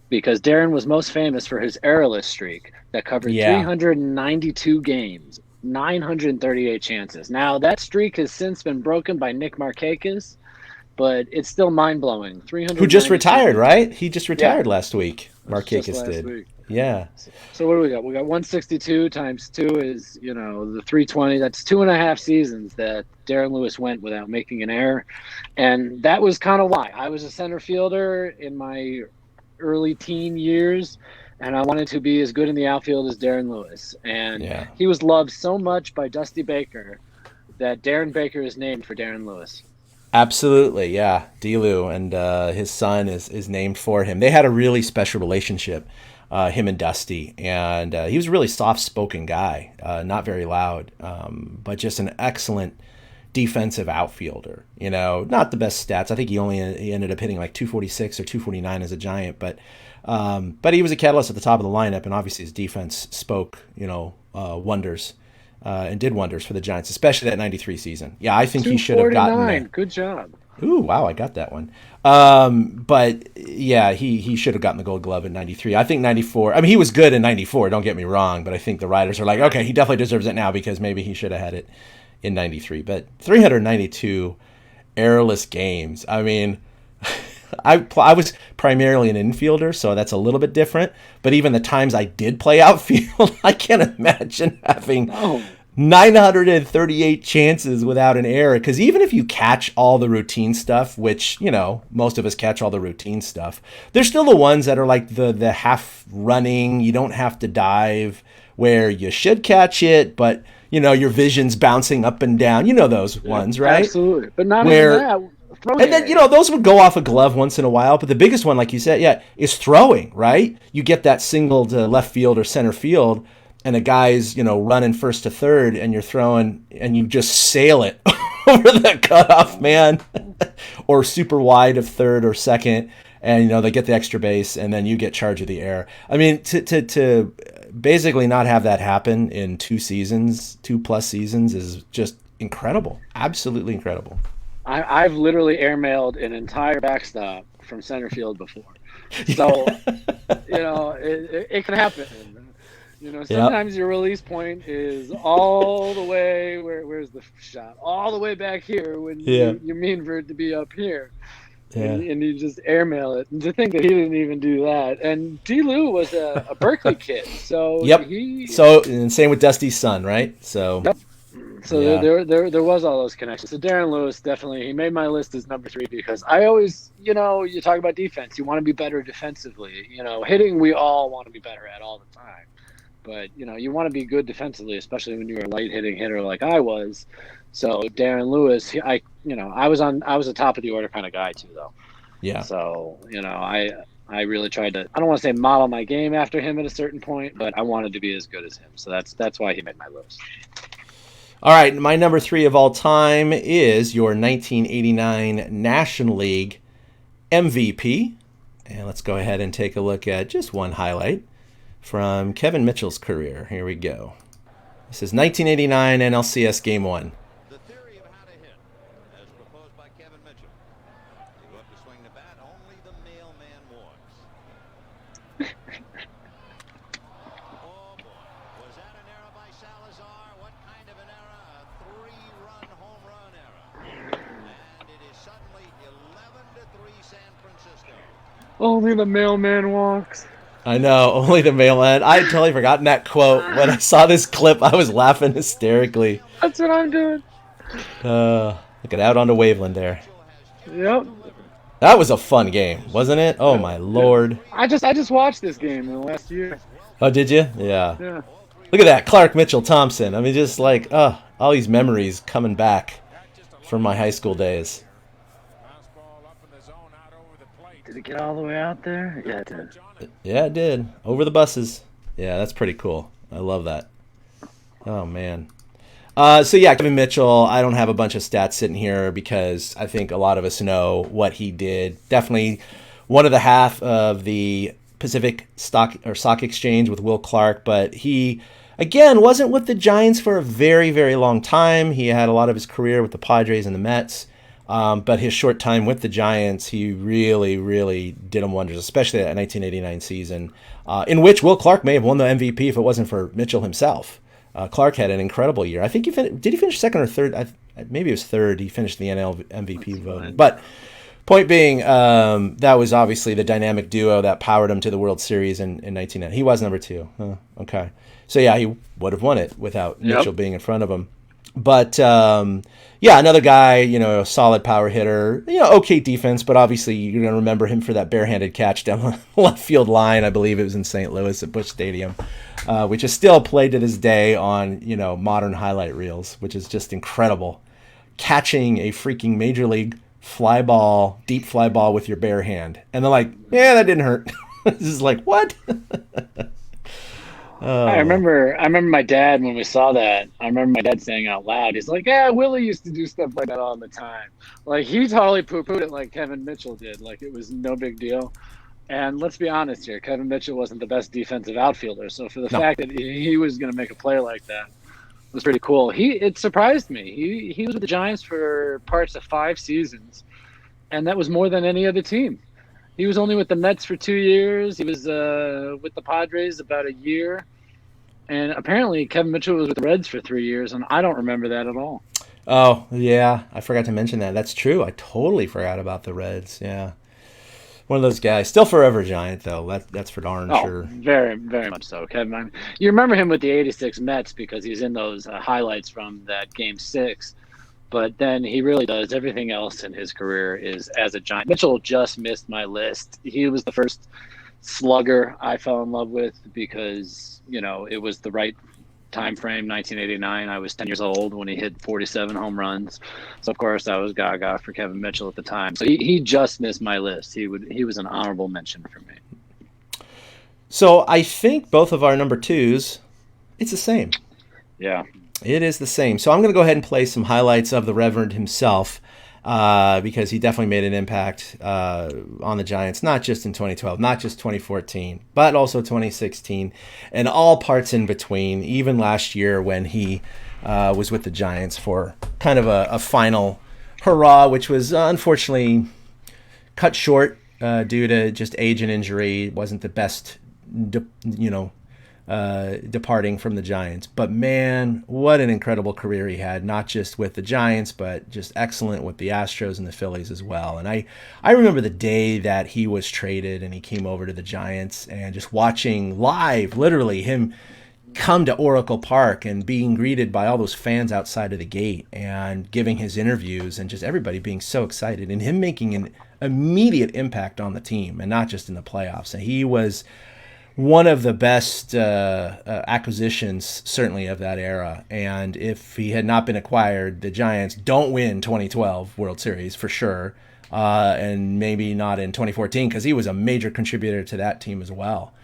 Because Darren was most famous for his errorless streak that covered 392 games, 938 chances. Now, that streak has since been broken by Nick Markakis, but it's still mind-blowing. Who just retired, right? He just retired last week. Markakis did. Week. Yeah. So what do we got? We got 162 times 2 is, you know, the 320. That's 2.5 seasons that Darren Lewis went without making an error. And that was kind of why. I was a center fielder in my early teen years, and I wanted to be as good in the outfield as Darren Lewis. And he was loved so much by Dusty Baker that Darren Baker is named for Darren Lewis. Absolutely, yeah. D-Lou and his son is named for him. They had a really special relationship, him and Dusty, and he was a really soft-spoken guy, not very loud, but just an excellent defensive outfielder. You know, not the best stats. I think he ended up hitting like 246 or 249 as a Giant, but he was a catalyst at the top of the lineup, and obviously his defense spoke, wonders. And did wonders for the Giants, especially that 93 season. Yeah, I think he should have gotten there. Good job. Ooh, wow, I got that one. But yeah, he should have gotten the Gold Glove in 93. I think 94, I mean, he was good in 94, don't get me wrong, but I think the writers are like, okay, he definitely deserves it now because maybe he should have had it in 93. But 392 errorless games. I mean, I was primarily an infielder, so that's a little bit different. But even the times I did play outfield, I can't imagine having 938 chances without an error. Because even if you catch all the routine stuff, which, most of us catch all the routine stuff, there's still the ones that are like the half running, you don't have to dive, where you should catch it, but, your vision's bouncing up and down. You know those ones, right? Absolutely. But not even that. And then, those would go off a glove once in a while. But the biggest one, like you said, is throwing, right? You get that single to left field or center field, and a guy's, running first to third, and you're throwing, and you just sail it over the cutoff man, or super wide of third or second, and, they get the extra base, and then you get charge of the air. I mean, to basically not have that happen in 2+ seasons is just incredible. Absolutely incredible. I've literally airmailed an entire backstop from center field before. So, it can happen. Sometimes your release point is all the way, where's the shot? All the way back here when you mean for it to be up here. Yeah. And you just airmail it. And to think that he didn't even do that. And D-Lou was a Berkeley kid. So and same with Dusty's son, right? So yep. So there was all those connections. So Darren Lewis definitely, he made my list as number 3 because I always, you talk about defense. You want to be better defensively. Hitting we all want to be better at all the time. But, you want to be good defensively, especially when you're a light hitting hitter like I was. So Darren Lewis, I was a top of the order kind of guy too, though. Yeah. So, I really tried to, I don't want to say model my game after him at a certain point, but I wanted to be as good as him. So that's why he made my list. All right, my number 3 of all time is your 1989 National League MVP. And let's go ahead and take a look at just one highlight from Kevin Mitchell's career. Here we go. This is 1989 NLCS Game 1. The theory of how to hit, as proposed by Kevin Mitchell. You go up to swing the bat, only the mailman walks. Oh boy, was that an error by Salazar? What kind of an error? A 3-run home run error. And it is suddenly 11-3 San Francisco. Only the mailman walks. I know, only the male end. I had totally forgotten that quote. When I saw this clip, I was laughing hysterically. That's what I'm doing. Look at out onto Waveland there. Yep. That was a fun game, wasn't it? Oh my lord. I just watched this game in the last year. Oh, did you? Yeah. Yeah. Look at that, Clark Mitchell Thompson. I mean, just like, all these memories coming back from my high school days. Did it get all the way out there? Yeah, it did. Yeah, it did. Over the buses. Yeah, that's pretty cool. I love that. Oh, man. So, yeah, Kevin Mitchell, I don't have a bunch of stats sitting here because I think a lot of us know what he did. Definitely one of the half of the Pacific Stock Exchange with Will Clark, but he, again, wasn't with the Giants for a very, very long time. He had a lot of his career with the Padres and the Mets. But his short time with the Giants, he really, really did him wonders, especially that 1989 season, in which Will Clark may have won the MVP if it wasn't for Mitchell himself. Clark had an incredible year. I think did he finish second or third? Maybe it was third. He finished the NL MVP voting. But point being, that was obviously the dynamic duo that powered him to the World Series in 1990. He was number 2. Okay. So, yeah, he would have won it without Mitchell being in front of him. But, yeah, another guy, solid power hitter, okay defense, but obviously you're going to remember him for that barehanded catch down the left field line. I believe it was in St. Louis at Busch Stadium, which is still played to this day on, modern highlight reels, which is just incredible. Catching a freaking major league deep fly ball with your bare hand. And they're like, yeah, that didn't hurt. This is like, what? I remember my dad when we saw that. I remember my dad saying out loud, he's like, "Yeah, Willie used to do stuff like that all the time." Like he totally poo-pooed it like Kevin Mitchell did, like it was no big deal. And let's be honest here, Kevin Mitchell wasn't the best defensive outfielder, so for the fact that he was going to make a play like that was pretty cool. It surprised me. He was with the Giants for parts of 5 seasons, and that was more than any other team. He was only with the Mets for 2 years. He was with the Padres about a year. And apparently Kevin Mitchell was with the Reds for 3 years, and I don't remember that at all. Oh, yeah. I forgot to mention that. That's true. I totally forgot about the Reds. Yeah. One of those guys. Still forever Giant, though. That's for darn sure. Very, very much so, Kevin. You remember him with the 86 Mets because he's in those highlights from that Game 6. But then he really does everything else in his career is as a Giant. Mitchell just missed my list. He was the first slugger I fell in love with because, it was the right time frame, 1989. I was 10 years old when he hit 47 home runs. So, of course, I was gaga for Kevin Mitchell at the time. So he just missed my list. He was an honorable mention for me. So I think both of our number 2s, it's the same. Yeah. It is the same. So I'm going to go ahead and play some highlights of the Reverend himself because he definitely made an impact on the Giants, not just in 2012, not just 2014, but also 2016 and all parts in between, even last year when he was with the Giants for kind of a final hurrah, which was unfortunately cut short due to just age and injury. It wasn't the best, departing from the Giants. But man, what an incredible career he had, not just with the Giants, but just excellent with the Astros and the Phillies as well. And I remember the day that he was traded and he came over to the Giants and just watching live, literally, him come to Oracle Park and being greeted by all those fans outside of the gate and giving his interviews and just everybody being so excited and him making an immediate impact on the team and not just in the playoffs. And he was one of the best acquisitions, certainly, of that era. And if he had not been acquired, the Giants don't win 2012 World Series for sure, and maybe not in 2014 because he was a major contributor to that team as well.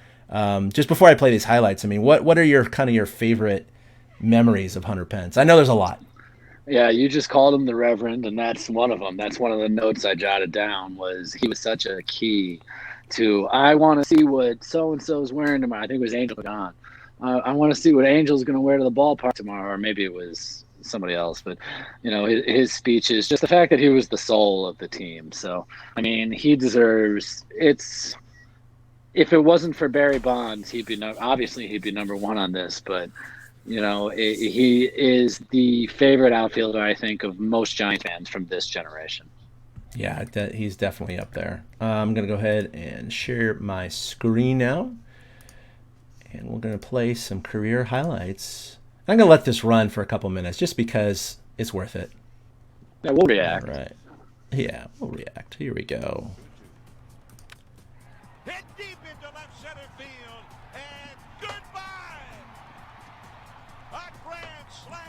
Just before I play these highlights, I mean, what are your favorite memories of Hunter Pence? I know there's a lot. Yeah, you just called him the Reverend, and that's one of them. That's one of the notes I jotted down was he was such a key to, I want to see what so-and-so is wearing tomorrow. I think it was Angel Gone. I want to see what Angel's going to wear to the ballpark tomorrow, or maybe it was somebody else. But, his speeches, just the fact that he was the soul of the team. So, I mean, he deserves – if it wasn't for Barry Bonds, he'd be number 1 on this. But, he is the favorite outfielder, I think, of most Giants fans from this generation. Yeah, he's definitely up there. I'm going to go ahead and share my screen now And we're going to play some career highlights. I'm going to let this run for a couple minutes just because it's worth it. Yeah, we'll react. All right. Yeah, we'll react. Here we go. Hit deep into left center field, and goodbye! A grand slam!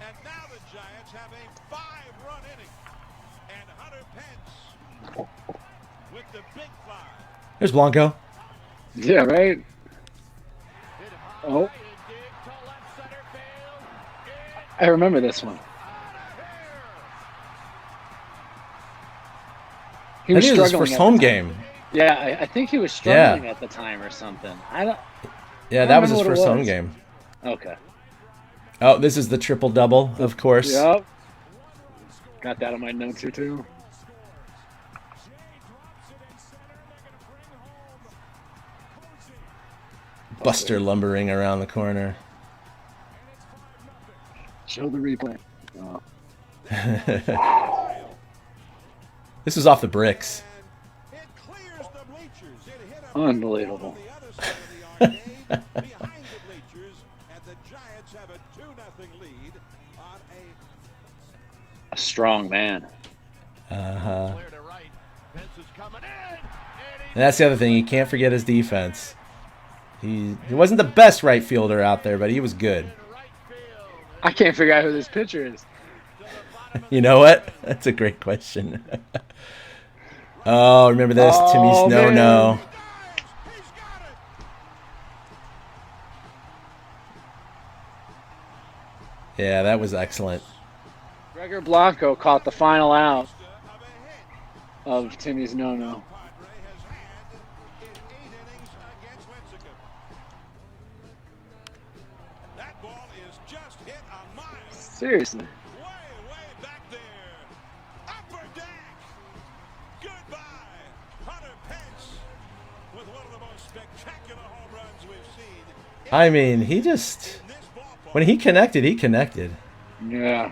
And now the Giants have a 5-run inning, and Hunter Pence with the big fly. There's Blanco. Yeah, right? Oh. I remember this one. He I was think it was his struggling first at the home time. game. Yeah, I think he was struggling at the time or something. I don't. Yeah, I that was don't his remember what first it home was. game. Okay. Oh, this is the triple-double, of course. Yep. Got that on my notes here too. Buster lumbering around the corner. Show the replay. Oh. This was off the bricks. It clears the bleachers. It hit him Unbelievable. on the other side of the arcade, behind the bleachers, and the Giants have a 2-0 lead on A strong man. Uh-huh. clear to right. Pence is coming in, And that's the other thing. You can't forget his defense. He wasn't the best right fielder out there, but he was good. I can't figure out who this pitcher is. You know what? That's a great question. Oh, remember this? Oh, Timmy's man. no-no. he's got it. Yeah, that was excellent. Gregor Blanco caught the final out Of a hit. of Timmy's no-no. Padre has had in 8 innings against Lincecum. That ball is just hit a mile. Seriously. Way back there. Upper deck. Goodbye. Hunter Pence with one of the most spectacular home runs we've seen I mean, he just... in this ballpark. When he connected, he connected. Yeah.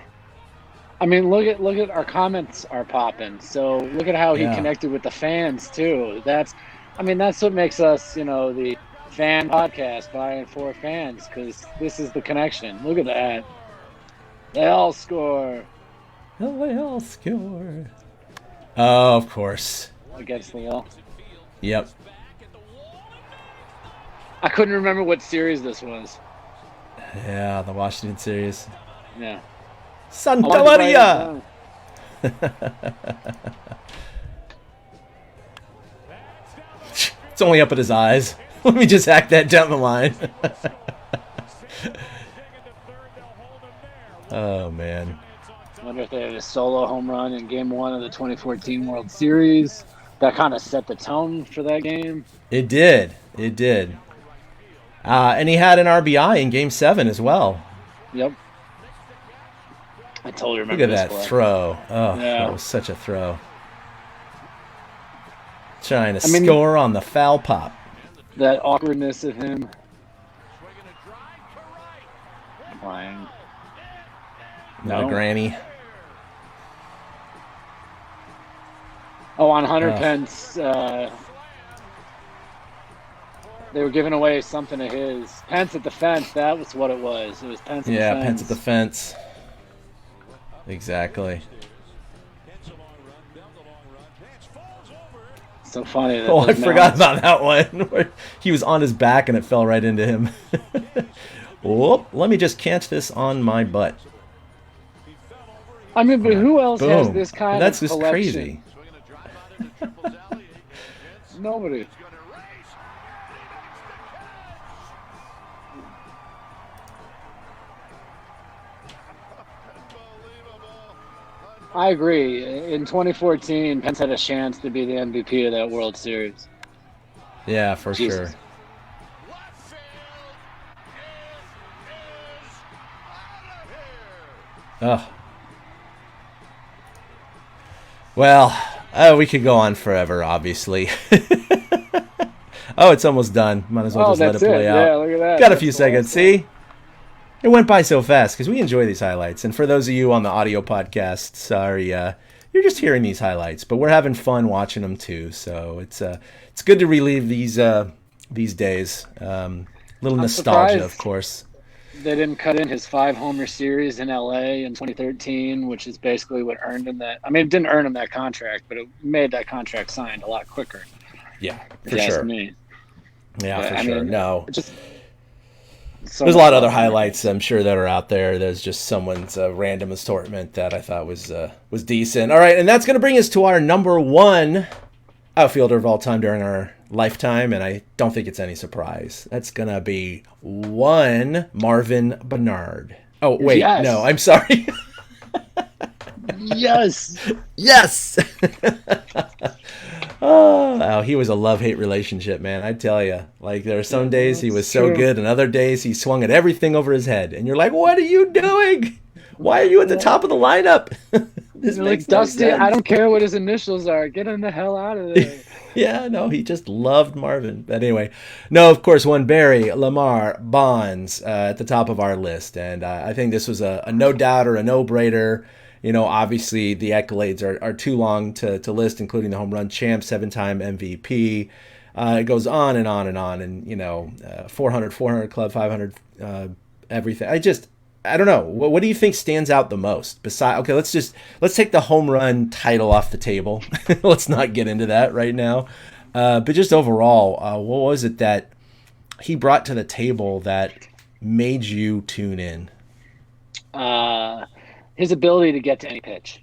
I mean, look at our comments are popping. So look at how he Yeah. connected with the fans too. That's what makes us, the fan podcast by and for fans, because this is the connection. Look at that. They all score LAL score. Oh, of course. against the L. Yep. I couldn't remember what series this was. Yeah, the Washington series. Yeah. Santa I wanted to Maria! write it down. It's only up at his eyes. Let me just hack that down the line. Oh, man. I wonder if they had a solo home run in Game 1 of the 2014 World Series. That kind of set the tone for that game. It did. It did. And he had an RBI in Game 7 as well. Yep. I totally Look remember at this that play. throw. Oh, Yeah. that was such a throw. Trying to I mean- score on the foul pop. That awkwardness of him playing. No, No. Granny. Oh, on Hunter Oh. Pence, they were giving away something of his. Pence at the fence, that was what it was. It was Pence at Yeah, the fence. Pence at the fence. Exactly. Pence a long run, Bell the long run. Pence falls over. So funny that Oh, I those forgot mounds- about that one. Where he was on his back and it fell right into him. Whoop, let me just catch this on my butt. I mean, but who else has Boom. this kind That's of just collection? crazy. Swinging a drive out into Triple's alley. Pence Nobody. is going to race. And he makes the catch. Unbelievable. I agree. In 2014, Pence had a chance to be the MVP of that World Series. Yeah, for Jesus. sure. Left field. It is out of here. Oh. Well, we could go on forever, obviously. Oh, it's almost done. Might as well Oh, just let that's it play it. out. Yeah, look at that. Got a That's few the seconds. last See? It went by so fast because we enjoy these highlights. And for those of you on the audio podcast, sorry, you're just hearing these highlights, but we're having fun watching them too. So it's good to relive these these days. Little I'm nostalgia, of surprised course. they didn't cut in his 5-homer series in LA in 2013, which is basically what earned him that. I mean, it didn't earn him that contract, but it made that contract signed a lot quicker, Yeah, if for you ask sure. me. Yeah, But for I sher. mean, No, just so there's a much lot of other love in our highlights games. I'm sure that are out there. There's just someone's random assortment that I thought was decent. All right, and that's going to bring us to our number one outfielder of all time during our lifetime, and I don't think it's any surprise. That's going to be one Marvin Bernard. Oh, wait, no, Yes, I'm sorry. yes. Yes. Oh, he was a love-hate relationship, man. I tell you, like there are some days he was It's so true. good, and other days he swung at everything over his head, and you're like, "What are you doing? Why are you at the top of the lineup?" This You're like, makes no Dusty, I sense. don't care what his initials are. Get him the hell out of there. Yeah, no, he just loved Marvin. But anyway, no, of course, one Barry, Lamar, Bonds at the top of our list, and I think this was a no doubt or a no-brainer. You know, obviously the accolades are too long to list, including the home run champ, 7-time MVP. It goes on and on and on, and 400 club, 500, everything. I don't know. What do you think stands out the most? Besides, okay, let's take the home run title off the table. Let's not get into that right now. But just overall, what was it that he brought to the table that made you tune in? Uh, his ability to get to any pitch.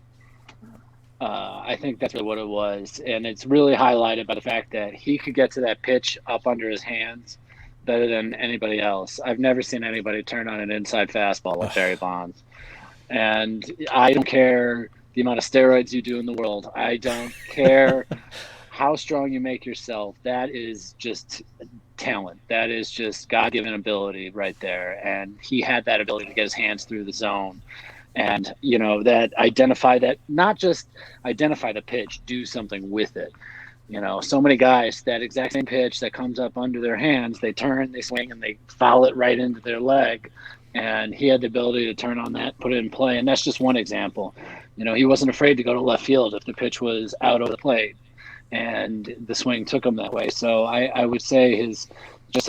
I think that's really what it was. And it's really highlighted by the fact that he could get to that pitch up under his hands better than anybody else. I've never seen anybody turn on an inside fastball like Barry Bonds. And I don't care the amount of steroids you do in the world. I don't care how strong you make yourself. That is just talent. That is just God-given ability right there. And he had that ability to get his hands through the zone and that identify that, not just identify the pitch, do something with it. So many guys, that exact same pitch that comes up under their hands, they turn, they swing, and they foul it right into their leg. And he had the ability to turn on that, put it in play. And that's just one example. He wasn't afraid to go to left field if the pitch was out of the plate, and the swing took him that way. So I would say his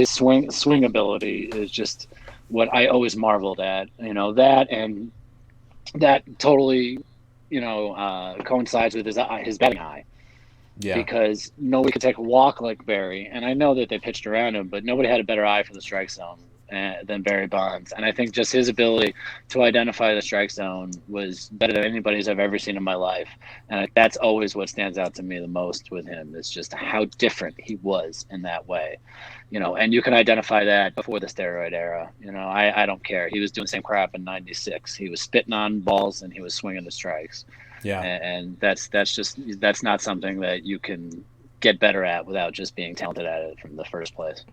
swing ability is just what I always marveled at. That, and that totally, coincides with his batting eye, Yeah, because nobody could take a walk like Barry. And I know that they pitched around him, but nobody had a better eye for the strike zone than Barry Bonds. And I think just his ability to identify the strike zone was better than anybody's I've ever seen in my life. And that's always what stands out to me the most with him, is just how different he was in that way. And you can identify that before the steroid era. I don't care. He was doing the same crap in '96. He was spitting on balls and he was swinging the strikes. yeah. And that's not something that you can get better at without just being talented at it from the first place.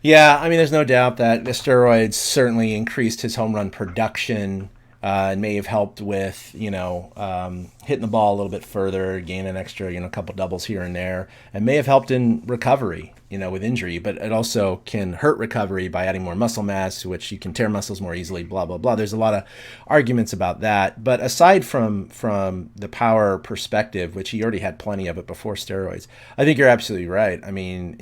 Yeah, I mean, there's no doubt that the steroids certainly increased his home run production and may have helped with, hitting the ball a little bit further, gain an extra, a couple doubles here and there, and may have helped in recovery, with injury. But it also can hurt recovery by adding more muscle mass, which you can tear muscles more easily, blah, blah, blah. There's a lot of arguments about that. But aside from the power perspective, which he already had plenty of it before steroids, I think you're absolutely right. I mean,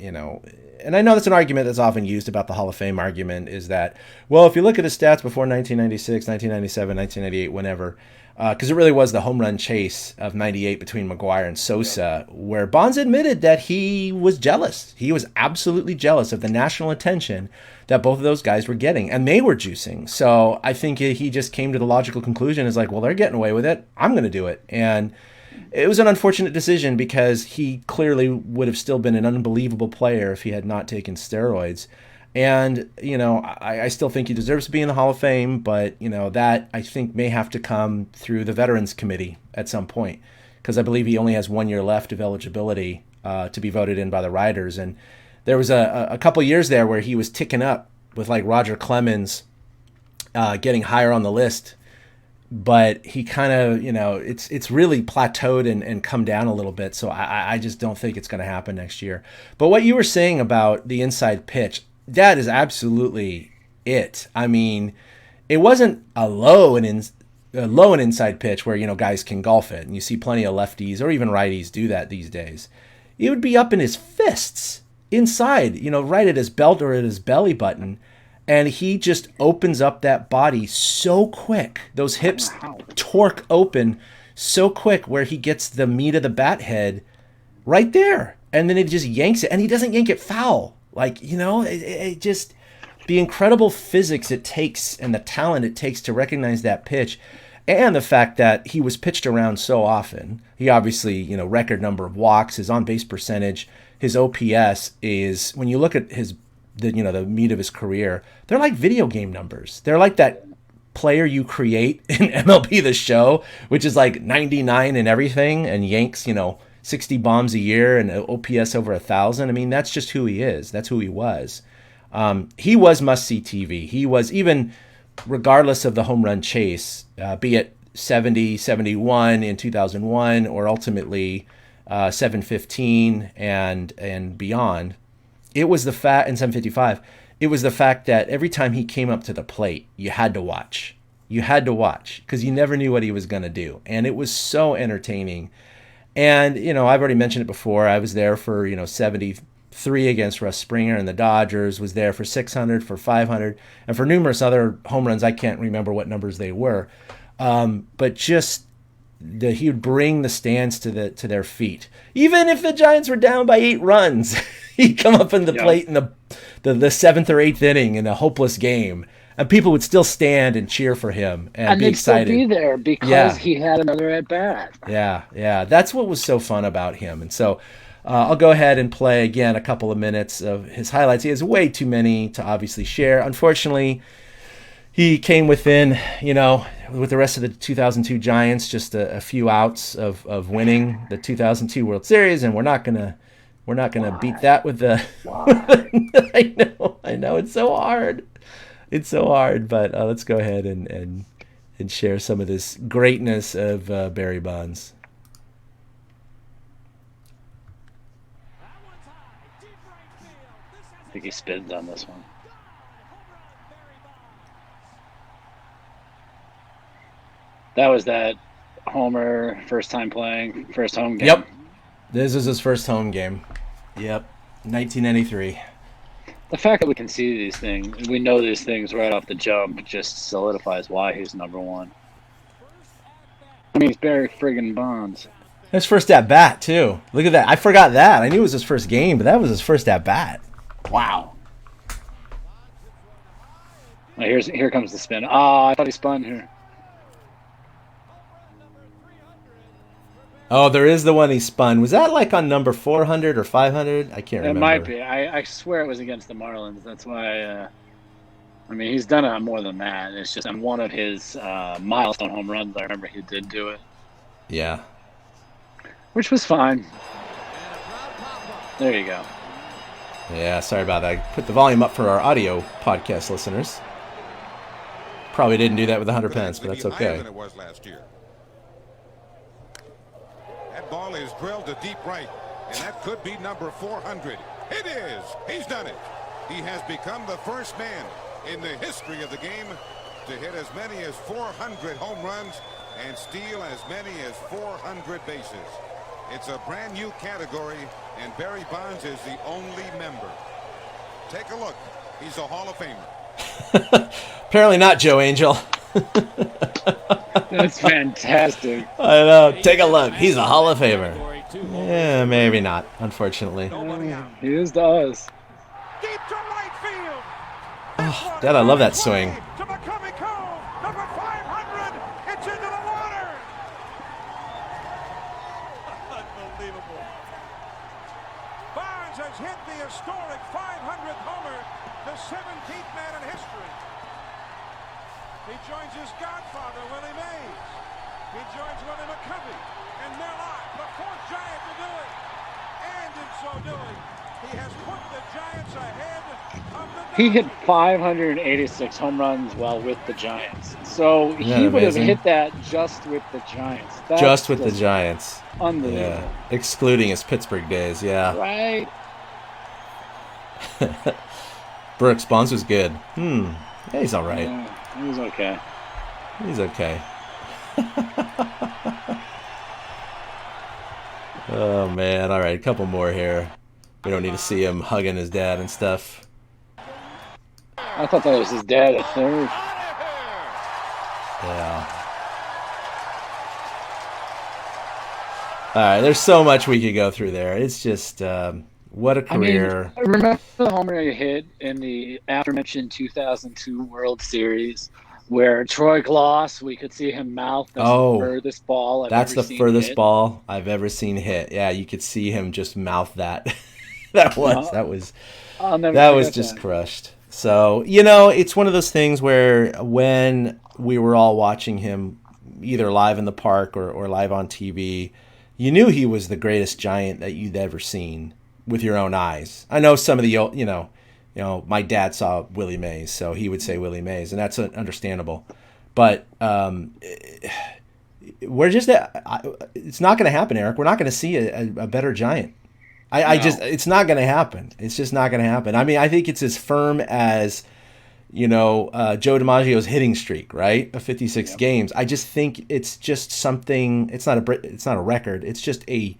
and I know that's an argument that's often used about the Hall of Fame argument, is that, well, if you look at his stats before 1996, 1997, 1998, whenever, because it really was the home run chase of '98 between McGwire and Sosa, where Bonds admitted that he was jealous. He was absolutely jealous of the national attention that both of those guys were getting, and they were juicing. So I think he just came to the logical conclusion, is like, well, they're getting away with it, I'm going to do it. And it was an unfortunate decision, because he clearly would have still been an unbelievable player if he had not taken steroids. And, I still think he deserves to be in the Hall of Fame, but, that I think may have to come through the Veterans Committee at some point, because I believe he only has 1 year left of eligibility to be voted in by the writers. And there was a couple years there where he was ticking up with like Roger Clemens getting higher on the list. But he kind of, it's really plateaued and come down a little bit. So I just don't think it's going to happen next year. But what you were saying about the inside pitch, that is absolutely it. I mean, it wasn't a low and inside pitch where, guys can golf it. And you see plenty of lefties or even righties do that these days. It would be up in his fists. inside, right at his belt or at his belly button. And he just opens up that body so quick. Those hips torque open so quick where he gets the meat of the bat head right there. And then it just yanks it. And he doesn't yank it foul. Like, it just, the incredible physics it takes and the talent it takes to recognize that pitch. And the fact that he was pitched around so often. He obviously, record number of walks, his on-base percentage, his OPS is, when you look at the meat of his career, they're like video game numbers. They're like that player you create in MLB The Show, which is like 99 and everything and yanks, 60 bombs a year and OPS over 1,000. I mean, that's just who he is. That's who he was. He was must-see TV. He was, even regardless of the home run chase, be it 70, 71 in 2001 or ultimately 715 and beyond, it was the fact, in 755, it was the fact that every time he came up to the plate, you had to watch. You had to watch because you never knew what he was going to do. And it was so entertaining. And, I've already mentioned it before. I was there for, 73 against Russ Springer and the Dodgers, was there for 600, for 500, and for numerous other home runs. I can't remember what numbers they were. But just he would bring the stands to their feet. Even if the Giants were down by 8 runs, he'd come up in the plate in the 7th or 8th inning in a hopeless game, and people would still stand and cheer for him and be excited. And they'd still be there because he had another at-bat. Yeah. That's what was so fun about him. And so I'll go ahead and play again a couple of minutes of his highlights. He has way too many to obviously share. Unfortunately, he came within, with the rest of the 2002 Giants, just a few outs of winning the 2002 World Series, and we're not gonna beat that with the. I know it's so hard. It's so hard, but let's go ahead and share some of this greatness of Barry Bonds. I think he spins on this one. That was that Homer first time playing, first home game. Yep. This is his first home game. Yep. 1993. The fact that we can see these things, we know these things right off the jump, just solidifies why he's number one. I mean, it's Barry friggin' Bonds. His first at bat too. Look at that. I forgot that. I knew it was his first game, but that was his first at bat. Wow. Oh, here comes the spin. Oh, I thought he spun here. Oh, there is the one he spun. Was that like on number 400 or 500? I can't remember. It might be. I swear it was against the Marlins. That's why. I mean, he's done it on more than that. It's just on one of his milestone home runs. I remember he did do it. Yeah. Which was fine. There you go. Yeah, sorry about that. I put the volume up for our audio podcast listeners. Probably didn't do that with 100 pence, but that's okay. Than it was last year. That ball is drilled to deep right, and that could be number 400. It is. He's done it. He has become the first man in the history of the game to hit as many as 400 home runs and steal as many as 400 bases. It's a brand new category, and Barry Bonds is the only member. Take a look. He's a Hall of Famer. Apparently not, Joe Angel. That's fantastic. I know. Take a look. He's a Hall of Famer. Yeah, maybe not, unfortunately. He is to us. Deep to right field. Oh, Dad, I love that swing. To McCovey Cove, number 500. It's into the water. Unbelievable. Bonds has hit the historic 500th homer, the 17th man in history. He joins his godfather, Willie Mays. He joins Willie McCovey and Merlot, the fourth Giant to do it. And in so doing, he has put the Giants ahead of the He hit 586 home runs while with the Giants. So Isn't he that would have amazing? hit that just with the Giants. That's Just with the Giants. Unbelievable. Yeah. Excluding his Pittsburgh days, yeah. Right? Brooks Bonds was good. Yeah, he's all right. Yeah, he was okay. He's okay. Oh, man. All right, a couple more here. We don't need to see him hugging his dad and stuff. I thought that was his dad at third. Yeah. All right, there's so much we could go through there. It's just what a career. I mean, remember the homer he hit in the aforementioned 2002 World Series where Troy Gloss, we could see him mouth the furthest ball I've that's ever the seen furthest hit. ball I've ever seen hit. Yeah, you could see him just mouth that. that was I'll never that was forget just that. crushed. So, it's one of those things where when we were all watching him either live in the park or live on TV, you knew he was the greatest Giant that you'd ever seen with your own eyes. I know some of the my dad saw Willie Mays, so he would say Willie Mays, and that's understandable. But we're just it's not going to happen, Eric. We're not going to see a better Giant. It's not going to happen. It's just not going to happen. I mean, I think it's as firm as, Joe DiMaggio's hitting streak, right? Of 56 games. I just think it's just something. It's not a record. It's just a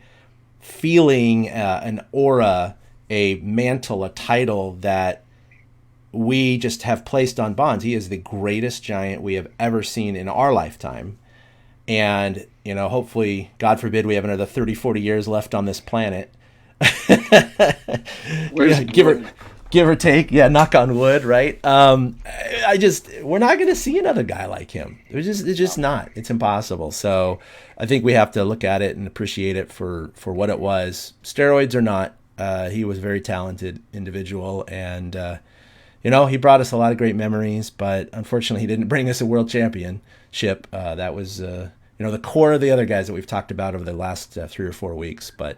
feeling, an aura, a mantle, a title that we just have placed on Bonds. He is the greatest Giant we have ever seen in our lifetime. And, hopefully, God forbid, we have another 30, 40 years left on this planet. Give or take, knock on wood, right? We're not going to see another guy like him. It's just not. It's impossible. So I think we have to look at it and appreciate it for what it was. Steroids or not, he was a very talented individual, and he brought us a lot of great memories. But unfortunately, he didn't bring us a world championship. That was the core of the other guys that we've talked about over the last 3 or 4 weeks. But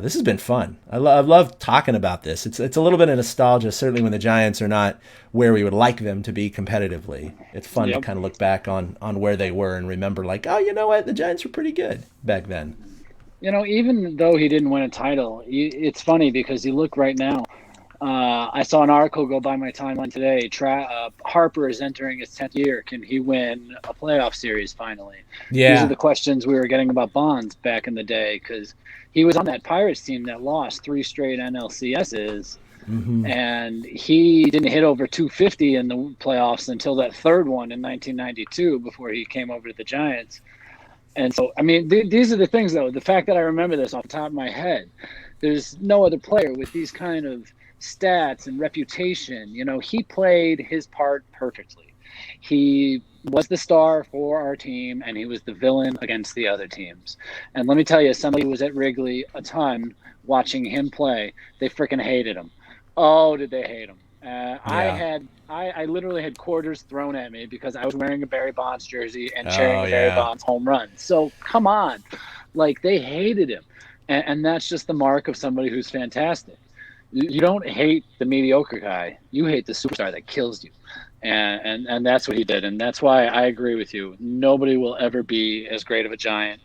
this has been fun. I love talking about this. It's a little bit of nostalgia, certainly when the Giants are not where we would like them to be competitively. It's fun to kind of look back on where they were and remember, like, oh, you know what? The Giants were pretty good back then. Even though he didn't win a title, it's funny because you look right now. I saw an article go by my timeline today. Harper is entering his 10th year. Can he win a playoff series finally? Yeah. These are the questions we were getting about Bonds back in the day because he was on that Pirates team that lost 3 straight NLCSs, and he didn't hit over 250 in the playoffs until that third one in 1992 before he came over to the Giants. And so, I mean, these are the things, though. The fact that I remember this off the top of my head, there's no other player with these kind of stats and reputation. He played his part perfectly. He was the star for our team, and he was the villain against the other teams. And let me tell you, somebody who was at Wrigley a ton watching him play, they freaking hated him. Oh, did they hate him? I literally had quarters thrown at me because I was wearing a Barry Bonds jersey and cheering a Barry Bonds home run. So come on, like they hated him, and that's just the mark of somebody who's fantastic. You don't hate the mediocre guy; you hate the superstar that kills you, and that's what he did, and that's why I agree with you. Nobody will ever be as great of a Giant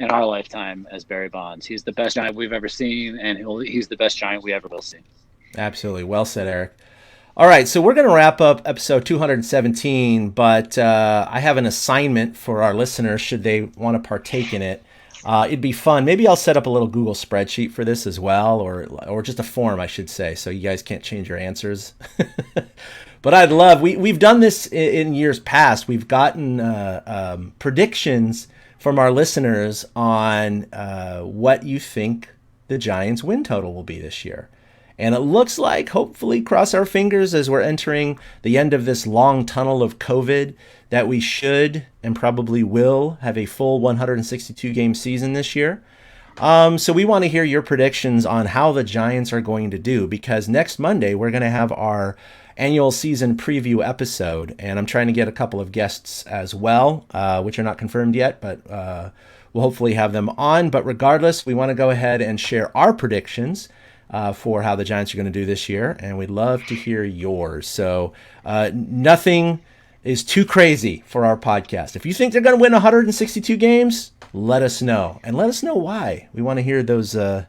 in our lifetime as Barry Bonds. He's the best Giant we've ever seen, and he's the best Giant we ever will see. Absolutely. Well said, Eric. All right, so we're going to wrap up episode 217, but I have an assignment for our listeners should they want to partake in it. It'd be fun. Maybe I'll set up a little Google spreadsheet for this as well, or just a form, I should say, so you guys can't change your answers. But I'd love, we've done this in years past. We've gotten predictions from our listeners on what you think the Giants' win total will be this year. And it looks like, hopefully, cross our fingers as we're entering the end of this long tunnel of COVID, that we should and probably will have a full 162-game season this year. So we want to hear your predictions on how the Giants are going to do, because next Monday we're going to have our annual season preview episode, and I'm trying to get a couple of guests as well, which are not confirmed yet, but we'll hopefully have them on. But regardless, we want to go ahead and share our predictions for how the Giants are going to do this year, and we'd love to hear yours. So nothing is too crazy for our podcast. If you think they're going to win 162 games, let us know, and let us know why. We want to hear those that's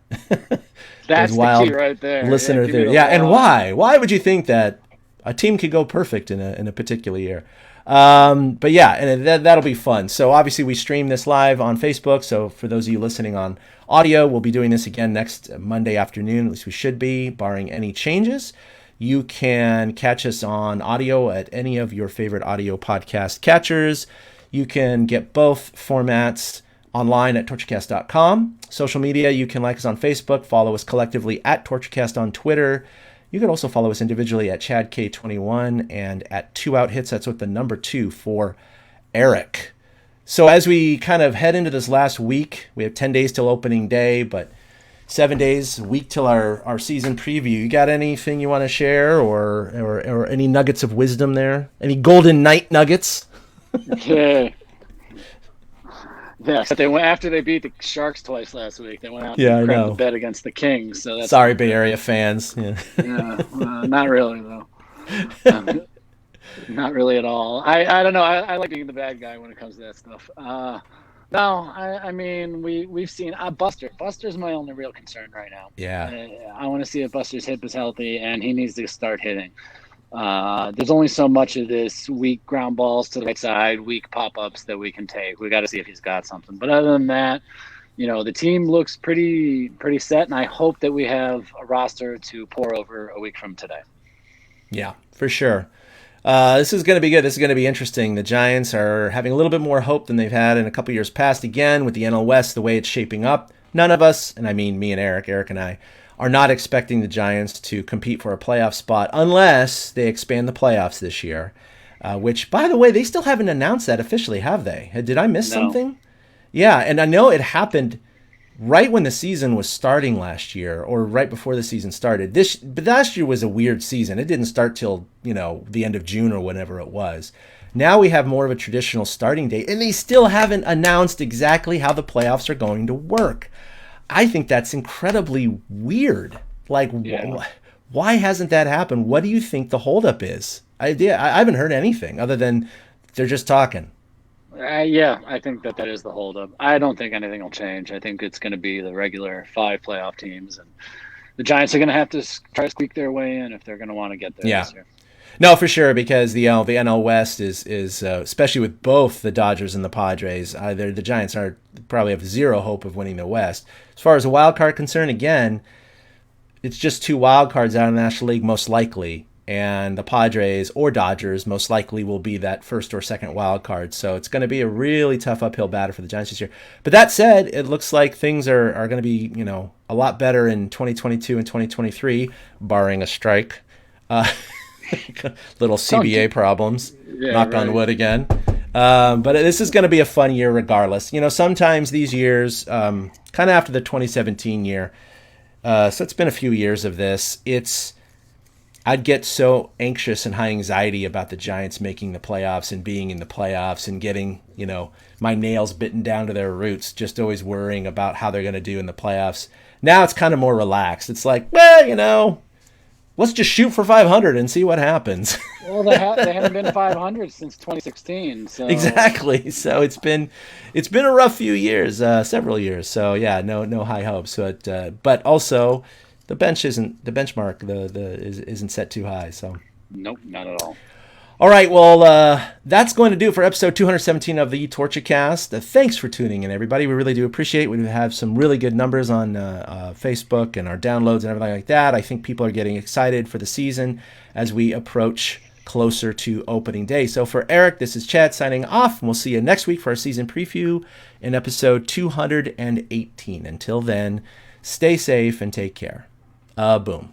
those wild the key right there. listener theories. Yeah, and why? Why would you think that a team could go perfect in a particular year. But yeah, and that'll be fun. So obviously we stream this live on Facebook. So for those of you listening on audio, we'll be doing this again next Monday afternoon. At least we should be, barring any changes. You can catch us on audio at any of your favorite audio podcast catchers. You can get both formats online at torturecast.com. Social media, you can like us on Facebook, follow us collectively at TortureCast on Twitter. You can also follow us individually at ChadK21 and at 2OutHits. That's with the number 2 for Eric. So as we kind of head into this last week, we have 10 days till opening day, but 7 days, a week till our season preview. You got anything you want to share or any nuggets of wisdom there? Any Golden Knight nuggets? Yeah. Yeah, they went after they beat the Sharks twice last week. They went out and crapped the bet against the Kings. So that's sorry, Bay Area fans. Yeah, not really though. Not really at all. I don't know. I like being the bad guy when it comes to that stuff. No, I mean we've seen Buster. Buster's my only real concern right now. Yeah, I want to see if Buster's hip is healthy and he needs to start hitting. There's only so much of this weak ground balls to the right side, weak pop-ups that we can take. We got to see if he's got something. But other than that, the team looks pretty set, and I hope that we have a roster to pour over a week from today. Yeah, for sure. This is going to be good. This is going to be interesting. The Giants are having a little bit more hope than they've had in a couple years past. Again, with the NL West, the way it's shaping up, none of us, and I mean me and Eric and I, are not expecting the Giants to compete for a playoff spot unless they expand the playoffs this year, which, by the way, they still haven't announced that officially, have they? Did I miss something? Yeah, and I know it happened right when the season was starting last year or right before the season started. But last year was a weird season. It didn't start till, the end of June or whenever it was. Now we have more of a traditional starting date, and they still haven't announced exactly how the playoffs are going to work. I think that's incredibly weird. Like, why hasn't that happened? What do you think the holdup is? I haven't heard anything other than they're just talking. I think that is the holdup. I don't think anything will change. I think it's going to be the regular 5 playoff teams, and the Giants are going to have to try to squeak their way in if they're going to want to get there this year. No, for sure, because the NL West is especially with both the Dodgers and the Padres, the Giants probably have zero hope of winning the West. As far as a wild card concerned, again, it's just 2 wild cards out of the National League most likely, and the Padres or Dodgers most likely will be that first or second wild card. So it's going to be a really tough uphill battle for the Giants this year. But that said, it looks like things are going to be a lot better in 2022 and 2023, barring a strike. Little CBA problems, knock on wood again. But this is going to be a fun year regardless. Sometimes these years, kind of after the 2017 year, so it's been a few years of this, I'd get so anxious and high anxiety about the Giants making the playoffs and being in the playoffs and getting, my nails bitten down to their roots, just always worrying about how they're going to do in the playoffs. Now it's kind of more relaxed. It's like, well, let's just shoot for 500 and see what happens. Well, they haven't been 500 since 2016. So. Exactly. So it's been a rough few years, several years. So yeah, no high hopes. But also, the benchmark isn't set too high. So nope, not at all. All right, well, that's going to do it for episode 217 of the TortureCast. Thanks for tuning in, everybody. We really do appreciate it. We have some really good numbers on Facebook and our downloads and everything like that. I think people are getting excited for the season as we approach closer to opening day. So for Eric, this is Chad signing off, and we'll see you next week for our season preview in episode 218. Until then, stay safe and take care. Boom.